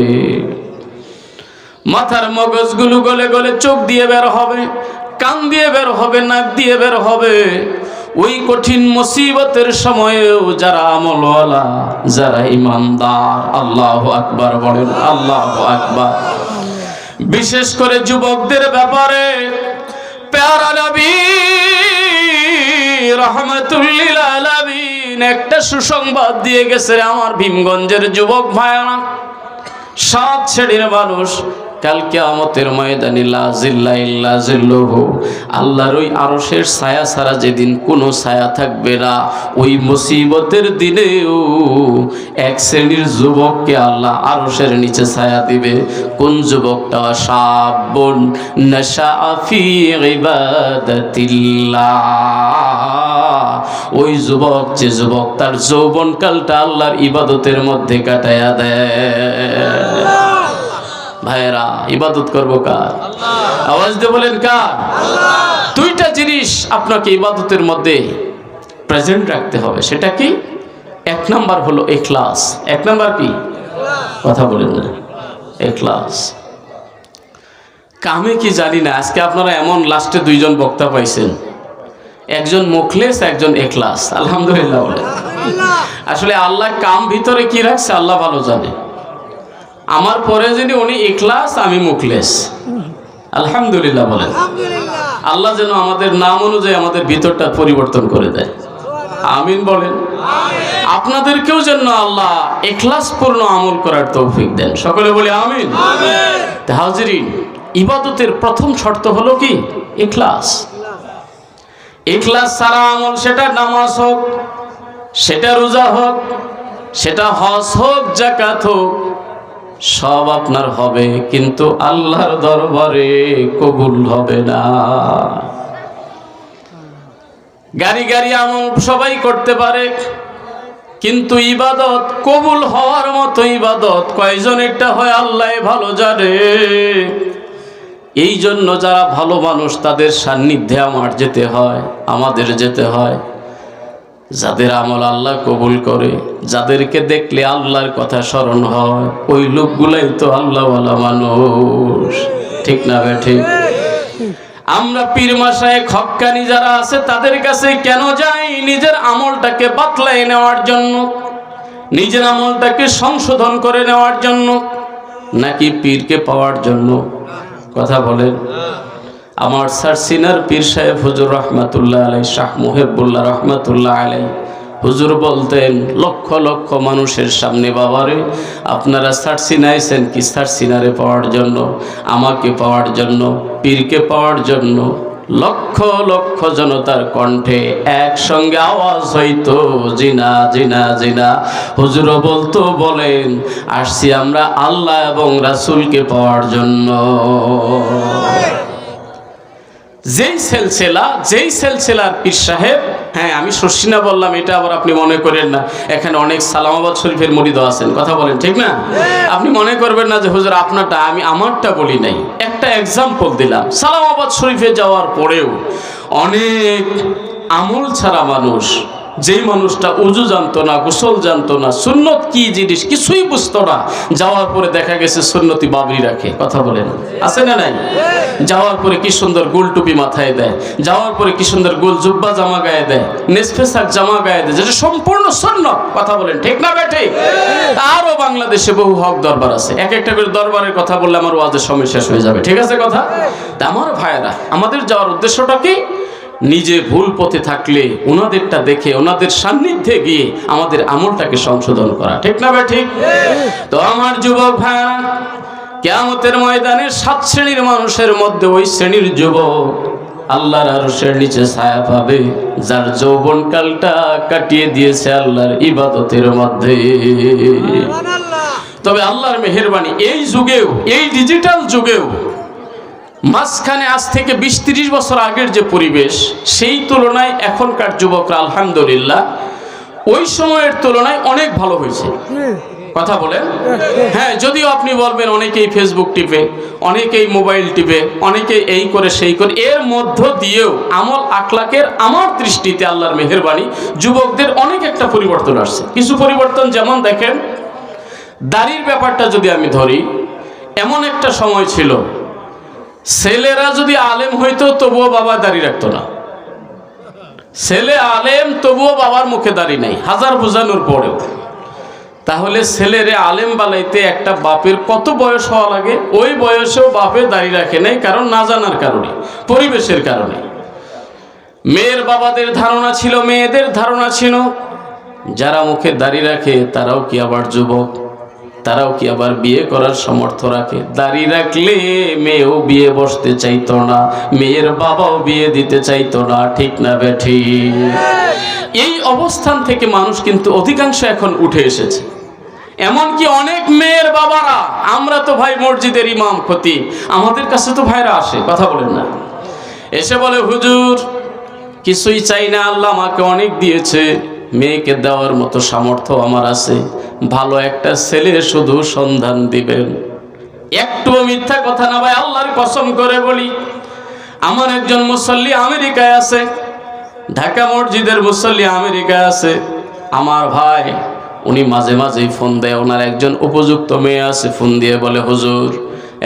মাথার মগজগুলো গলে গলে চোখ দিয়ে বের হবে, কান দিয়ে বের হবে, নাক দিয়ে বের হবে। ওই কঠিন মুসিবতের সময়েও যারা আমলওয়ালা, যারা ইমানদার, আল্লাহু আকবার বলেন, আল্লাহু আকবার। বিশেষ করে যুবকদের ব্যাপারে প্যারা নবী রাহমাতুল লিল আলামিন একটা সুসংবাদ দিয়ে গেছে আমার ভীমগঞ্জের যুবক ভাইরা, 7 শ্রেণীর মানুষ কাল কিয়ামতের ময়দানে লা জিল্লা ইল্লা জিল্লুহু, আল্লাহর ওই আরশের ছায়া ছাড়া যেদিন কোনো ছায়া থাকবে না, ওই মুসিবতের দিনেও এক শ্রেণীর যুবককে আল্লাহ আরশের নিচে ছায়া দিবে। কোন যুবকটা? শাবুন নাশাআ ফি ইবাদাতিল্লাহ। ওই যুবক, যে যুবক তার যৌবনকালটা আল্লাহর ইবাদতের মধ্যে কাটায়া দেয়। ভাইরা, ইবাদত করবো কার? আওয়াজ দিয়ে বলেন কার? দুইটা জিনিস আপনাকে ইবাদতের মধ্যে প্রেজেন্ট রাখতে হবে। সেটা কি? 1 নাম্বার হলো ইখলাস। 1 নাম্বার কি? কথা বলেন না। ইখলাস। কামে কি জানি না, আজকে আপনারা এমন লাস্টে 2 জন বক্তা পাইছেন, একজন মুখলেস, একজন ইখলাস। আলহামদুলিল্লাহ বলেন। আসলে আল্লাহ কাম ভিতরে কি রাখছে আল্লাহ ভালো জানে। আমার পরে যিনি উনি ইখলাস, আমি মুখলেস। আলহামদুলিল্লাহ বলেন। আল্লাহ যেন আমাদের নাম অনুযায়ী আমাদের ভিতরটা পরিবর্তন করে দেয়। আমিন বলেন। আপনাদেরকেও যেন আল্লাহ ইখলাসপূর্ণ আমল করার তৌফিক দেন। সকলে বলি আমিন। হাজিরিন, ইবাদতের প্রথম শর্ত হলো কি? ইখলাস। ইখলাস ছাড়া আমল, সেটা নামাজ হোক, সেটা রোজা হোক, সেটা হজ হোক, যাকাত হোক, সব আপনার হবে, কিন্তু আল্লাহর দরবারে কবুল হবে না। গাড়ি গাড়ি আমল সবাই করতে পারে, কিন্তু ইবাদত, কবুল হওয়ার মতো ইবাদত কয়জনেরটা হয় আল্লাহ ভালো জানে। এই জন্য যারা ভালো মানুষ তাদের সান্নিধ্যে আমার যেতে হয়, আমাদের যেতে হয়। যাদের আমল আল্লাহ কবুল করে, যাদেরকে দেখলে আল্লাহর কথা স্মরণ হয়, ওই লোকগুলাই তো আল্লাহওয়ালা মানুষ। ঠিক না ভাই? ঠিক। আমরা পীর মাশায়েখ হক্কানি যারা আছে তাদের কাছে কেন যাই? নিজের আমলটাকে বাতলাই নেওয়ার জন্য, নিজের আমলটাকে সংশোধন করে নেওয়ার জন্য, নাকি পীরকে পাওয়ার জন্য? কথা বলেন। আমার স্যার সিনার পীর সাহেব হুজুর রহমাতুল্লাহ আলাই, শাহ মুহিবুল্লাহ রহমাতুল্লাহ আলাই, হুজুর বলতেন লক্ষ লক্ষ মানুষের সামনে, বাবারে আপনারা স্যার সিনাইছেন কি? স্যার সিনারে পাওয়ার জন্য, আমাকে পাওয়ার জন্য, পীরকে পাওয়ার জন্য। লক্ষ লক্ষ জনতার কণ্ঠে একসঙ্গে আওয়াজ হইতো জিনা জিনা জিনা। হুজুর বলতো, বলেন আসছি আমরা আল্লাহ এবং রাসূলকে পাওয়ার জন্য। যেই সেলসেলার পীর সাহেব, হ্যাঁ আমি শর্ষিনা বললাম, এটা আবার আপনি মনে করেন না, এখানে অনেক সালামাবাদ শরীফের মুরিদ আছেন। কথা বলেন, ঠিক না? আপনি মনে করবেন না যে হুজুর আপনারটা, আমি আমারটা বলি নাই। একটা এক্সাম্পল দিলাম। সালামাবাদ শরীফে যাওয়ার পরেও অনেক আমল ছাড়া মানুষ, যেই মানুষটা উজু জানতো না, গোসল জানতো না, সুন্নত কি জিনিস কিছুই বুঝতো না, যাওয়ার পরে দেখা গেছে সুন্নতি বাবরি রাখে। কথা বলেন, আছে না নাই? যাওয়ার পরে কি সুন্দর গোল টুপি মাথায় দেয়, যাওয়ার পরে কি সুন্দর গোল জুব্বা জামা গায়ে দেয়, নেসফেসাক জামা গায়ে দেয়, যেটা সম্পূর্ণ সুন্নত। কথা বলেন, ঠিক না বেঠিক? আরো বাংলাদেশে বহু হক দরবার আছে। এক একটা করে দরবারের কথা বললে আমার ওয়াজের সময় শেষ হয়ে যাবে। ঠিক আছে কথা? তা আমার ভাইয়েরা, আমাদের যাওয়ার উদ্দেশ্যটা কি? নিজে ভুল পথে থাকলে ওনাদেরটা দেখে, ওনাদের সান্নিধ্যে গিয়ে আমাদের আমলটাকে সংশোধন করা। ঠিক না ভাই? ঠিক। তো আমার যুবক ভাইরা, কিয়ামতের ময়দানে 7 শ্রেণীর মানুষের মধ্যে ওই শ্রেণীর যুবক আল্লাহর আরশের নিচে ছায়া পাবে, যার যৌবনকালটা কাটিয়ে দিয়েছে আল্লাহর ইবাদতের মধ্যে। তবে আল্লাহর মেহেরবানি, এই যুগেও, এই ডিজিটাল যুগেও, মাঝখানে আজ থেকে 20-30 বছর আগের যে পরিবেশ, সেই তুলনায় এখনকার যুবকরা আলহামদুলিল্লাহ ওই সময়ের তুলনায় অনেক ভালো হয়েছে। কথা বলেন। হ্যাঁ, যদিও আপনি বলবেন অনেকেই ফেসবুক টিপে, অনেকেই মোবাইল টিপে, অনেকেই এই করে সেই করে, এর মধ্য দিয়েও আমল আখলাকের আমার দৃষ্টিতে আল্লাহর মেহেরবানি যুবকদের অনেক একটা পরিবর্তন আসছে। কিছু পরিবর্তন, যেমন দেখেন দাড়ির ব্যাপারটা যদি আমি ধরি, এমন একটা সময় ছিল ছেলেরা যদি আলেম হইতো তবুও বাবা দাড়ি রাখতো না। ছেলে আলেম তবুও বাবার মুখে দাড়ি নাই, হাজার বোঝানোর পরেও। তাহলে ছেলেরে আলেম বানাইতে একটা বাপের কত বয়স হওয়া লাগে? ওই বয়সেও বাপে দাড়ি রাখে নাই, কারণ না জানার কারণে, পরিবেশের কারণে। মেয়ের বাবাদের ধারণা ছিল, মেয়েদের ধারণা ছিল যারা মুখে দাড়ি রাখে তারাও কি আবার যুবক, তারাও কি আবার বিয়ে করার সামর্থ্য রাখে। দাড়ি রাখলে মেয়েও বিয়ে বসতে চাইতো না, মেয়ের বাবাও বিয়ে দিতে চাইতো না, ঠিক না বেঠি? এই অবস্থান থেকে মানুষ কিন্তু অধিকাংশ এখন উঠে এসেছে। এমনকি অনেক মেয়ের বাবারা, আমরা তো ভাই মসজিদের ইমাম খতিব, আমাদের কাছে তো ভাইরা আসে, কথা বলেন না, এসে বলে হুজুর কিছুই চাই না, আল্লাহ আমাকে অনেক দিয়েছে, মেয়েকে দেওয়ার মতো সামর্থ্য আমার আছে, ভালো একটা ছেলে শুধু সন্ধান দিবেন। একটুও মিথ্যা কথা না ভাই, আল্লাহর কসম করে বলি, আমার একজন মুসল্লি আমেরিকায় আছে, ঢাকা মসজিদের মুসল্লি আমেরিকায় আছে, আমার ভাই উনি মাঝে মাঝেই ফোন দেয়, ওনার একজন উপযুক্ত মেয়ে আছে, ফোন দিয়ে বলে হুজুর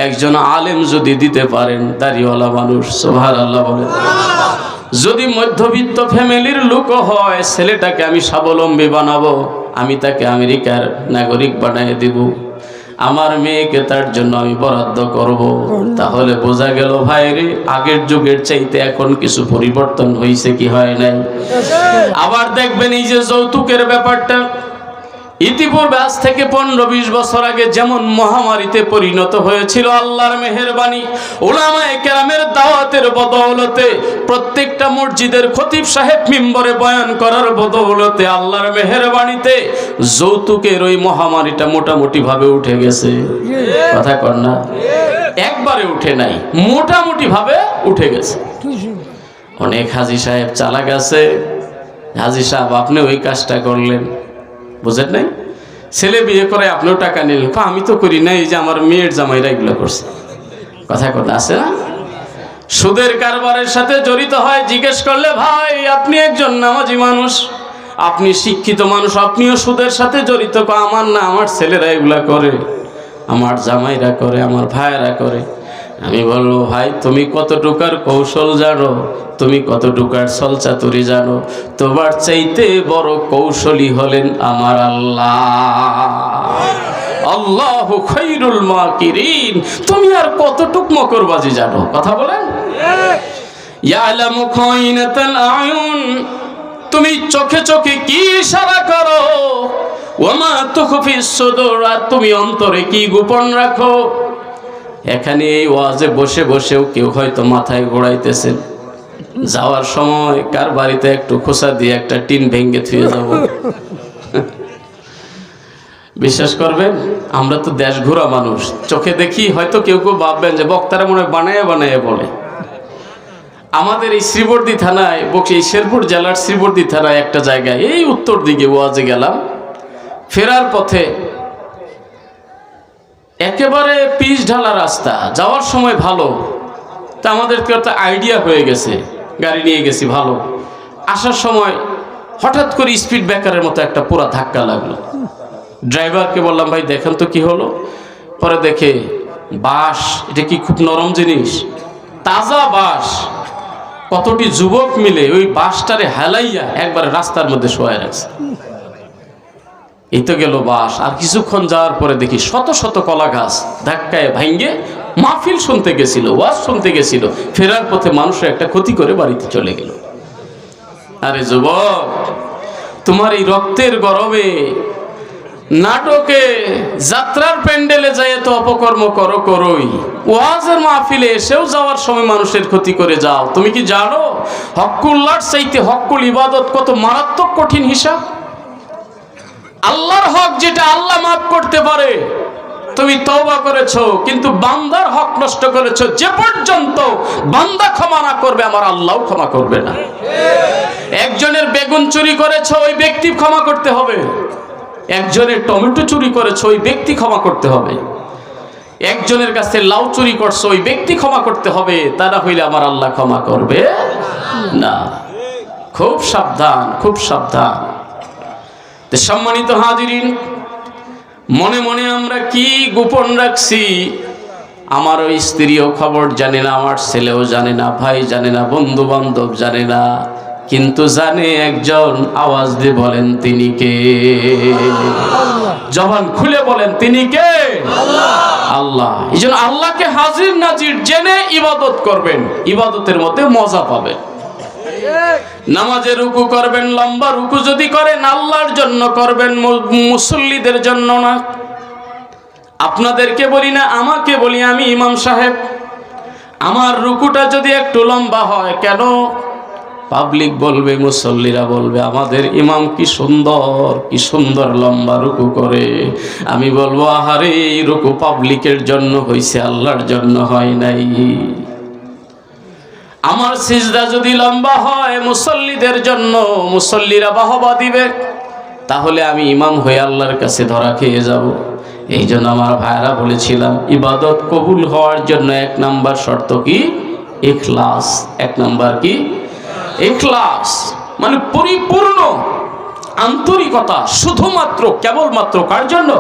একজন আলেম যদি দিতে পারেন, দাড়িওয়ালা মানুষ, সুবহানাল্লাহ বলে, যদি মধ্যবিত্ত ফ্যামিলির লোক হয়, ছেলেটাকে আমি স্বাবলম্বী বানাবো, আমি তাকে আমেরিকার নাগরিক বানিয়ে দিব, আমার মেয়েকে তার জন্য আমি বরাদ্দ করব। তাহলে বোঝা গেল ভাইরে, আগের যুগের চাইতে এখন কিছু পরিবর্তন হয়েছে কি হয় নাই? আবার দেখবেন এই যে যৌতুকের ব্যাপারটা, ইতিপূর্বে আজ থেকে 15-20 বছর আগে যেমন মহামারীতে পরিণত হয়েছিল, আল্লাহর মেহেরবানি উলামায়ে কেরামের দাওয়াতের বদৌলতে, প্রত্যেকটা মসজিদের খতিব সাহেব মিম্বরে বয়ান করার বদৌলতে, আল্লাহর মেহেরবানিতে যৌতুকের ওই মহামারীটা মোটামুটি ভাবে উঠে গেছে। কথা কর না, একবারে উঠে নাই, মোটামুটি ভাবে উঠে গেছে। অনেক হাজী সাহেব চালাক আছে, হাজী সাহেব আপনি ওই কাজটা করলেন, বুঝেন নাই, ছেলে বিয়ে করে আপনিও টাকা নিলেন, আমি তো করি নাই, এই যে আমার মেয়ের জামাইরা এগুলো করছে। কথা কথা আছে না? সুদের কারবারের সাথে জড়িত হয়, জিজ্ঞেস করলে ভাই আপনি একজন নামাজি মানুষ, আপনি শিক্ষিত মানুষ, আপনিও সুদের সাথে জড়িত? আমার না, আমার ছেলেরা এগুলা করে, আমার জামাইরা করে, আমার ভাইয়েরা করে। আমি বলবো ভাই তুমি কতটুকার কৌশল জানো, তুমি কতটুকার ছলচাতুরি জানো? তোমার চাইতে বড় কৌশলী হলেন আমার আল্লাহ, আল্লাহু খায়রুল মাকিরিন। তুমি আর কতটুক মকরবাজি জানো? কথা বলেন, ইয়ালামু খায়িনাতাল আয়ুন, তুমি চোখে চোখে কি ইশারা করো, ওয়ামা তুখফিস সুদুর, আর তুমি অন্তরে কি গোপন রাখো। এখানে এই ওয়াজে বসে বসেও কেউ হয়তো মাথায় ঘোরাইতেছেন, যাওয়ার সময় কার বাড়িতে একটু খোসা দিয়ে একটা টিন ভেঙে থুয়ে যাব। বিশ্বাস করবেন, আমরা তো দেশ ঘোরা মানুষ, চোখে দেখি, হয়তো কেউ কেউ ভাববেন যে বক্তারা মনে হয় বানায় বানায় বলে। আমাদের এই শ্রীবর্দী থানায়, এই শেরপুর জেলার শ্রীবর্দী থানায় একটা জায়গায়, এই উত্তর দিকে ওয়াজে গেলাম, ফেরার পথে একেবারে পিচ ঢালা রাস্তা, যাওয়ার সময় ভালো, তা আমাদেরকে একটা আইডিয়া হয়ে গেছে, গাড়ি নিয়ে গেছি ভালো, আসার সময় হঠাৎ করে স্পিড ব্রেকারের মতো একটা পুরা ধাক্কা লাগলো। ড্রাইভারকে বললাম ভাই দেখেন তো কি হলো। পরে দেখে বাঁশ, এটা কি খুব নরম জিনিস, তাজা বাঁশ, কতটি যুবক মিলে ওই বাঁশটারে হেলাইয়া একবারে রাস্তার মধ্যে শোয়ায় রাখছে। এই তো গেল বাস, আর কিছুক্ষণ যাওয়ার পরে দেখি শত শত কলা গাছ ধাক্কায় ভাঙ্গে, মাহফিল শুনতে গেছিল, ওয়াজ শুনতে গেছিল, ফেরার পথে মানুষের একটা ক্ষতি করে বাড়িতে চলে গেল। আরে যুবক, তোমার এই রক্তের গরমে নাটকে যাত্রার প্যান্ডেলে যায় তো অপকর্ম করো করোই, ওয়াজের মাহফিলে এসেও যাওয়ার সময় মানুষের ক্ষতি করে যাও। তুমি কি জানো হক্কুল্লাহর চাইতে হক্কুল ইবাদত কত মারাত্মক কঠিন হিসাব? আল্লাহর হক যেটা আল্লাহ মাফ করতে পারে, তুমি তওবা করেছো, কিন্তু বান্দার হক নষ্ট করেছো, যে পর্যন্ত বান্দা ক্ষমা না করবে আমার আল্লাহও ক্ষমা করবে না। একজনের বেগুন চুরি করেছো, ওই ব্যক্তি ক্ষমা করতে হবে। একজনের টমেটো চুরি করেছো, ওই ব্যক্তি ক্ষমা করতে হবে। একজনের কাছে লাউ চুরি করছো, ওই ব্যক্তি ক্ষমা করতে হবে, তা না হইলে আমার আল্লাহ ক্ষমা করবে না। খুব সাবধান, খুব সাবধান। সম্মানিত হাজিরিন, মনে মনে আমরা কি গোপন রাখছি, আমার ওই স্ত্রীও খবর জানে না, আমার ছেলেও জানে না, ভাই জানে না, বন্ধু বান্ধব জানে না, কিন্তু জানে একজন। আওয়াজ দিয়ে বলেন তিনি কে? জবান খুলে বলেন তিনি কে? আল্লাহ। এই জন্য আল্লাহকে হাজির নাজির জেনে ইবাদত করবেন, ইবাদতের মধ্যে মজা পাবেন। নামাজে রুকু করবেন, লম্বা রুকু যদি করেন আল্লাহর জন্য করবেন, মুসল্লিদের জন্য না। আপনাদেরকে বলি না, আমাকে বলি, আমি ইমাম সাহেব, আমার রুকুটা যদি একটু লম্বা হয়, কেন পাবলিক বলবে, মুসল্লিরা বলবে আমাদের ইমাম কি সুন্দর লম্বা রুকু করে। আমি বলবো আহারে, এই রুকু পাবলিকের জন্য হইছে, আল্লাহর জন্য হয় নাই। আমার সিজদা যদি লম্বা হয় মুসল্লিদের জন্য, মুসল্লিরা বাহবা দিবে, তাহলে আমি ইমাম হয়ে আল্লাহর কাছে ধরা খেয়ে যাব। এই জন্য আমার ভাইরা বলেছিলাম, ইবাদত কবুল হওয়ার জন্য 1 নাম্বার শর্ত কি? ইখলাস। 1 নাম্বার কি? ইখলাস, মানে পরিপূর্ণ আন্তরিকতা, শুধুমাত্র কেবলমাত্র কার জন্য?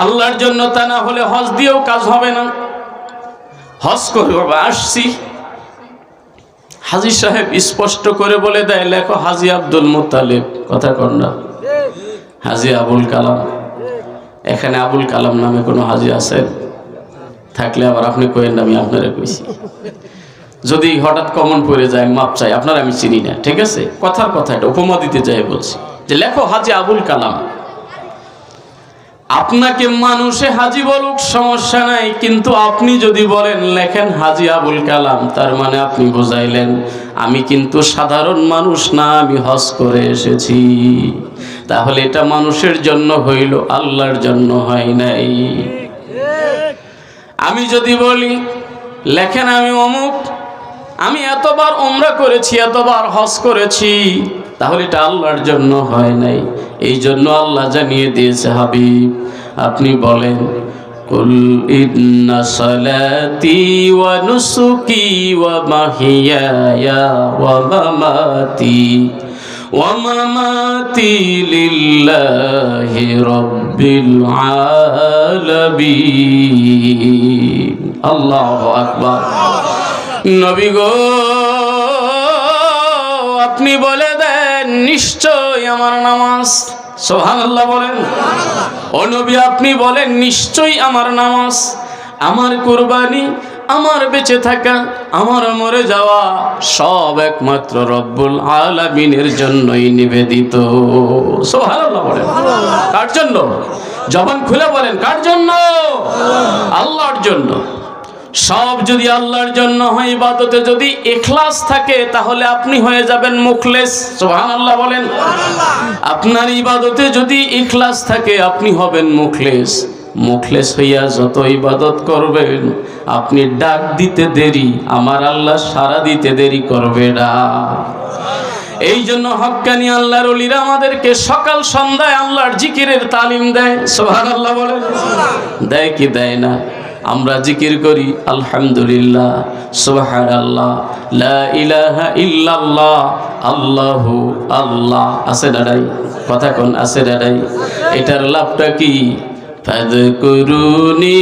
আল্লাহর জন্য। তা না হলে হজ দিয়েও কাজ হবে না। হজ করে আসছি, হাজী সাহেব স্পষ্ট করে বলে দেয়, লেখো হাজী আব্দুল মুত্তালিব, কথা কর না, হাজী আবুল কালাম। এখানে আবুল কালাম নামে কোনো হাজী আছেন? থাকলে আবার আপনি কইেন না, আমি আপনারা কইছি। যদি হঠাৎ কমন পড়ে যায় মাপ চাই, আপনারা আমি চিনি না, ঠিক আছে? কথার কথা, এটা উপমা দিতে চাই বলছি, যে লেখো হাজী আবুল কালাম। আপনাকে মানুষে হাজী বলুক সমস্যা নাই, কিন্তু আপনি যদি বলেন লেখেন হাজী আবুল কালাম, তার মানে আপনি বুঝাইলেন আমি কিন্তু সাধারণ মানুষ না, আমি হজ করে এসেছি। তাহলে এটা মানুষের জন্য হইল, আল্লাহর জন্য হয় নাই। আমি যদি বলি লেখেন আমি অমুক, আমি এতবার উমরা করেছি, এতবার হজ করেছি, তাহলে এটা আল্লাহর জন্য হয় নাই। এই জন্য আল্লাহ জানিয়ে দিয়েছে, হাবিব আপনি বলেন, কুল ইন্না সালাতি ওয়া নুসুকি ওয়া মাহিয়ায়া ওয়া মামাতি লিল্লাহি রাব্বিল আলামিন। আল্লাহু আকবার। নবী গো, আপনি বলে দেন নিশ্চয় আমার নামাজ, সুবহানাল্লাহ বলেন। ও নবী আপনি বলেন নিশ্চয়ই আমার নামাজ, আমার কুরবানি, আমার বেঁচে থাকা, আমার মরে যাওয়া সব একমাত্র রব্বুল আলামিনের জন্যই নিবেদিত। সুবহানাল্লাহ বলেন। কার জন্য? জবান খুলে বলেন, কার জন্য? আল্লাহর জন্য। সব যদি আল্লাহর জন্য হয়, ইবাদতে যদি ইখলাস থাকে, তাহলে আপনি হয়ে যাবেন মুখলেস। সুবহানাল্লাহ বলেন। আপনার ইবাদতে যদি ইখলাস থাকে, আপনি হবেন মুখলেস। মুখলেস হইয়া যত ইবাদত করবেন, আপনি ডাক দিতে দেরি, আমার আল্লাহ সাড়া দিতে দেরি করবে না। এই জন্য হক্কানি আল্লাহর ওলিরা আমাদেরকে সকাল সন্ধ্যায় আল্লাহর জিকিরের তালিম দেয়। সুবহানাল্লাহ বলেন। দেয় কি দেয় না? আমরা জিকির করি আলহামদুলিল্লাহ, সুবহানাল্লাহ, লা ইলাহা ইল্লাল্লাহ, আল্লাহু আল্লাহ। আছে দাঁড়াই, কথা কোন আছে দাঁড়াই। এটার লাভটা কি? ফাযকুরুনি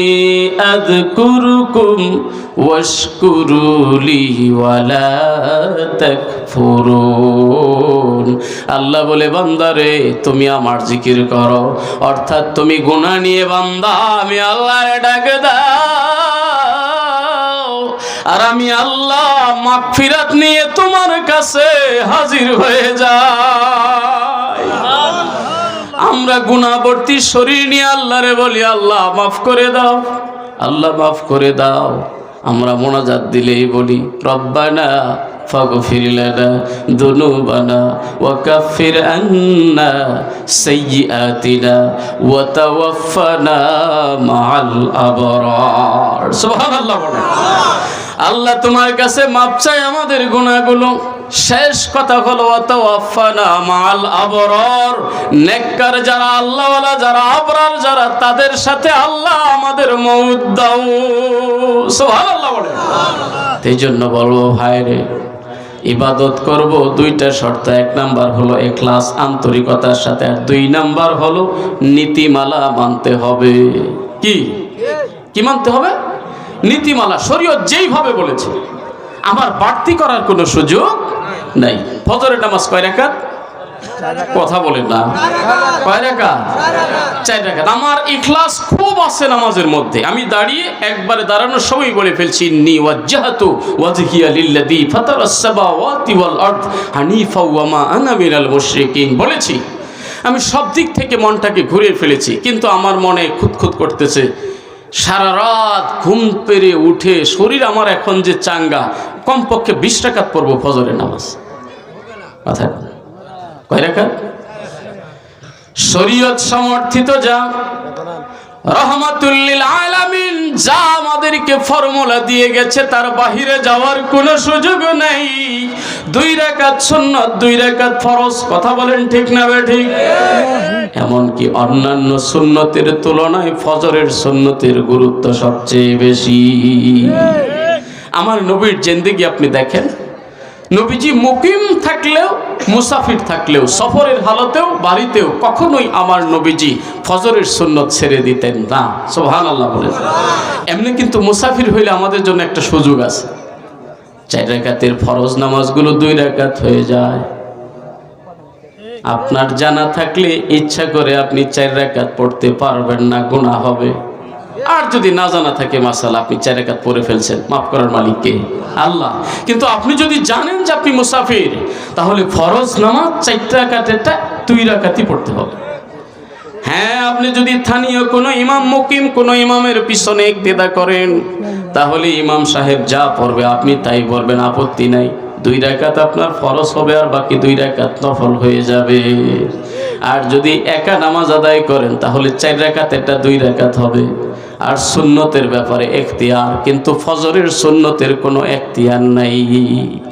আযকুরুকুম ওয়াশকুরুলি ওয়ালা তাকফুরুন। আল্লাহ বলে, বান্দারে তুমি আমার জিকির করো, অর্থাৎ তুমি গুনাহ নিয়ে বান্দা আমি আল্লাহর ডাক দাও, আর আমি আল্লাহ মাগফিরাত নিয়ে তোমার কাছে হাজির হয়ে যাই। আমরা গুনাহবর্তী শরীর নিয়ে আল্লাহরে বলি, আল্লাহ মাফ করে দাও, আল্লাহ মাফ করে দাও। আমরা মোনাজাত দিলেই বলি, রব্বানা ফাগফির লানা যুনুবানা ওয়া কাফির আন্না সাইয়্যাতিনা ওয়া তাওয়াফানা মাআল আবরার। সুবহানাল্লাহ বলেন। আল্লাহ তোমার কাছে মাপ চাই আমাদের গুনাহগুলো। শেষ কথা হলো ওয়া তাওয়াফানা মাআল আবরার। নেককার যারা, আল্লাহওয়ালা যারা, আবরার যারা, তাদের সাথে আল্লাহ আমাদের মউত দাও। সুবহানাল্লাহ বলেন। এই জন্য বলবো ভাইরে, ইবাদত করব, 2টা শর্ত। 1 নাম্বার হলো ইখলাস, আন্তরিকতার সাথে, আর 2 নাম্বার হলো নীতিমালা মানতে হবে। কি কি মানতে হবে? নীতিমালা। শরীয়ত যেইভাবে বলেছে, আমার বাড়তি করার কোনো সুযোগ নাই। ফজরের নামাজ কয় রাকাত? কথা বলেন না, কয় রাকাত? 4 রাকাত। আমার ইখলাস খুব আছে নামাজের মধ্যে। আমি দাঁড়িয়ে একবারে দাঁড়ানোর সময় বলে ফেলছি, ইন্নী ওয়াজ্জাহতু ওয়াজহিয়া লিল্লাযী ফাতারাস সামাওয়াতি ওয়াল আরদ হানিফা ওয়া মা আনা মিনাল মুশরিকিন। বলেছি আমি সব দিক থেকে মনটাকে ঘুরিয়ে ফেলেছি, কিন্তু আমার মনে খুঁতখুত করতেছে। সারা রাত ঘুম পেরে উঠে শরীর আমার এখন যে চাঙ্গা, কমপক্ষে 20 রাকাত পড়বো ফজরের নামাজ। কথা কয় রাকাত? শরীয়ত সমর্থিত যা রহমাতুল লিল আলামিন যা আমাদেরকে ফর্মুলা দিয়ে গেছে, তার বাহিরে যাওয়ার কোনো সুযোগ নাই। 2 রাকাত সুন্নাত, 2 রাকাত ফরজ। কথা বলেন ঠিক না বেঠিক? এমনকি অন্যান্য সুন্নতের তুলনায় ফজরের সুন্নতের গুরুত্ব সবচেয়ে বেশি। আমার নবীর জিন্দেগি আপনি দেখেন, নবীজি মুকিম থাকলেও, মুসাফির থাকলেও, সফরের হালতেও, বাড়িতেও কখনোই আমার নবীজি ফজরের সুন্নত ছেড়ে দিতেন না। সুবহানাল্লাহ বলেন। এমনি কিন্তু মুসাফির হইলে আমাদের জন্য একটা সুযোগ আছে, 4 রাকাতের ফরজ নামাজগুলো 2 রাকাত হয়ে যায়। আপনার জানা থাকলে ইচ্ছা করে আপনি 4 রাকাত পড়তে পারবেন না, গুনাহ হবে। আর যদি না জানা থাকে মাসালা, আপনি 4 রাকাত পড়ে ফেলছেন, মাফ করার মালিক কে? আল্লাহ। কিন্তু আপনি যদি জানেন যে আপনি মুসাফির, তাহলে ফরজ নামাজ 4 রাকাতেরটা 2 রাকাতই পড়তে হবে। হ্যাঁ, আপনি যদি স্থানীয় কোনো ইমাম, মুকিম কোনো ইমামের পিছনে ইক্তেদা করেন, তাহলে ইমাম সাহেব যা পড়বে আপনি তাই পড়বেন, আপত্তি নাই। 2 রাকাত আপনার ফরজ হবে আর বাকি 2 রাকাত নফল হয়ে যাবে। আর যদি একা নামাজ আদায় করেন, তাহলে 4 রাকাতেরটা 2 রাকাত হবে। আর সুন্নতের ব্যাপারে এখতিয়ার, কিন্তু ফজরের সুন্নতের কোনো এখতিয়ার নাই।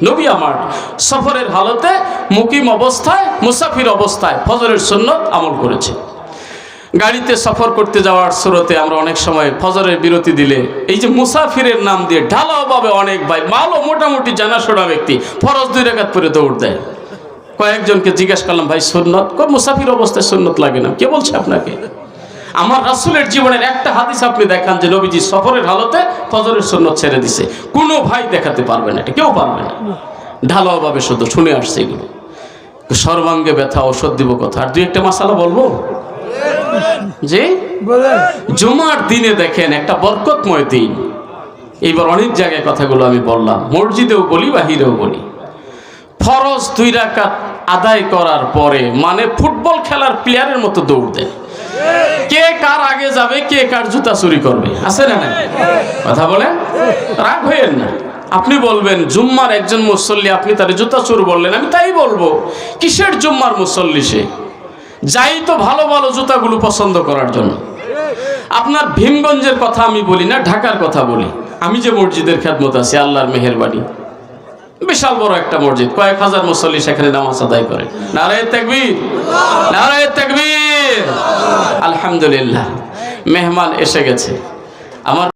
নবী আমার সফরের হালতে, মুকিম অবস্থায়, মুসাফির অবস্থায় ফজরের সুন্নত আমল করেছে। গাড়িতে সফর করতে যাওয়ার সুরতে আমরা অনেক সময় ফজরের বিরতি দিলে, এই যে মুসাফিরের নাম দিয়ে ঢালাওভাবে অনেক ভাই ভালো মোটামুটি জানাশোনা ব্যক্তি ফরজ 2 রাকাত পরে দৌড় দেয়। কয়েকজনকে জিজ্ঞাসা করলাম, ভাই সুন্নত? মুসাফির অবস্থায় সুন্নত লাগে না। কে বলছে আপনাকে? আমার রাসূলের জীবনের একটা হাদিস আপনি দেখান যে নবীজি সফরের হালতে ফজরের সুন্নত ছেড়ে দিছে। কোনো ভাই দেখাতে পারবে না, এটা কেউ পারবে না। ঢালাওভাবে শুধু শুনে আসছে এগুলো। সর্বাঙ্গে ব্যথা ওষুধ দিব কথা। আর 2-1টা মাসালা বলবো যে জুমার দিনে দেখেন একটা বরকতময় দিন। এইবার অনেক জায়গায় কথাগুলো আমি বললাম, মসজিদেও বলি, বাহিরেও বলি। ফরজ 2 রাকাত আদায় করার পরে মানে ফুটবল খেলার প্লেয়ারের মতো দৌড় দেয়। কে কার আগে যাবে, কে কার জুতা চুরি করবে, আছে না? কথা বলেন, রাগ হইেন না। আপনি বলবেন জুম্মার একজন মুসল্লি, আপনি তার জুতা চোর বললেন। আমি তাই বলবো, কিসের জুম্মার মুসল্লি সে? যাই তো ভালো ভালো জুতাগুলো পছন্দ করার জন্য। আপনার ভীমগঞ্জের কথা আমি বলি না, ঢাকার কথা বলি। আমি যে মসজিদের খেদমত আছি, আল্লাহর মেহেরবানি, বিশাল বড় একটা মসজিদ, কয়েক হাজার মুসল্লি সেখানে নামাজ আদায় করে। নারায়ে তাকবীর, নারায়ে তাকবীর। আলহামদুলিল্লাহ, মেহমান এসে গেছে। আমার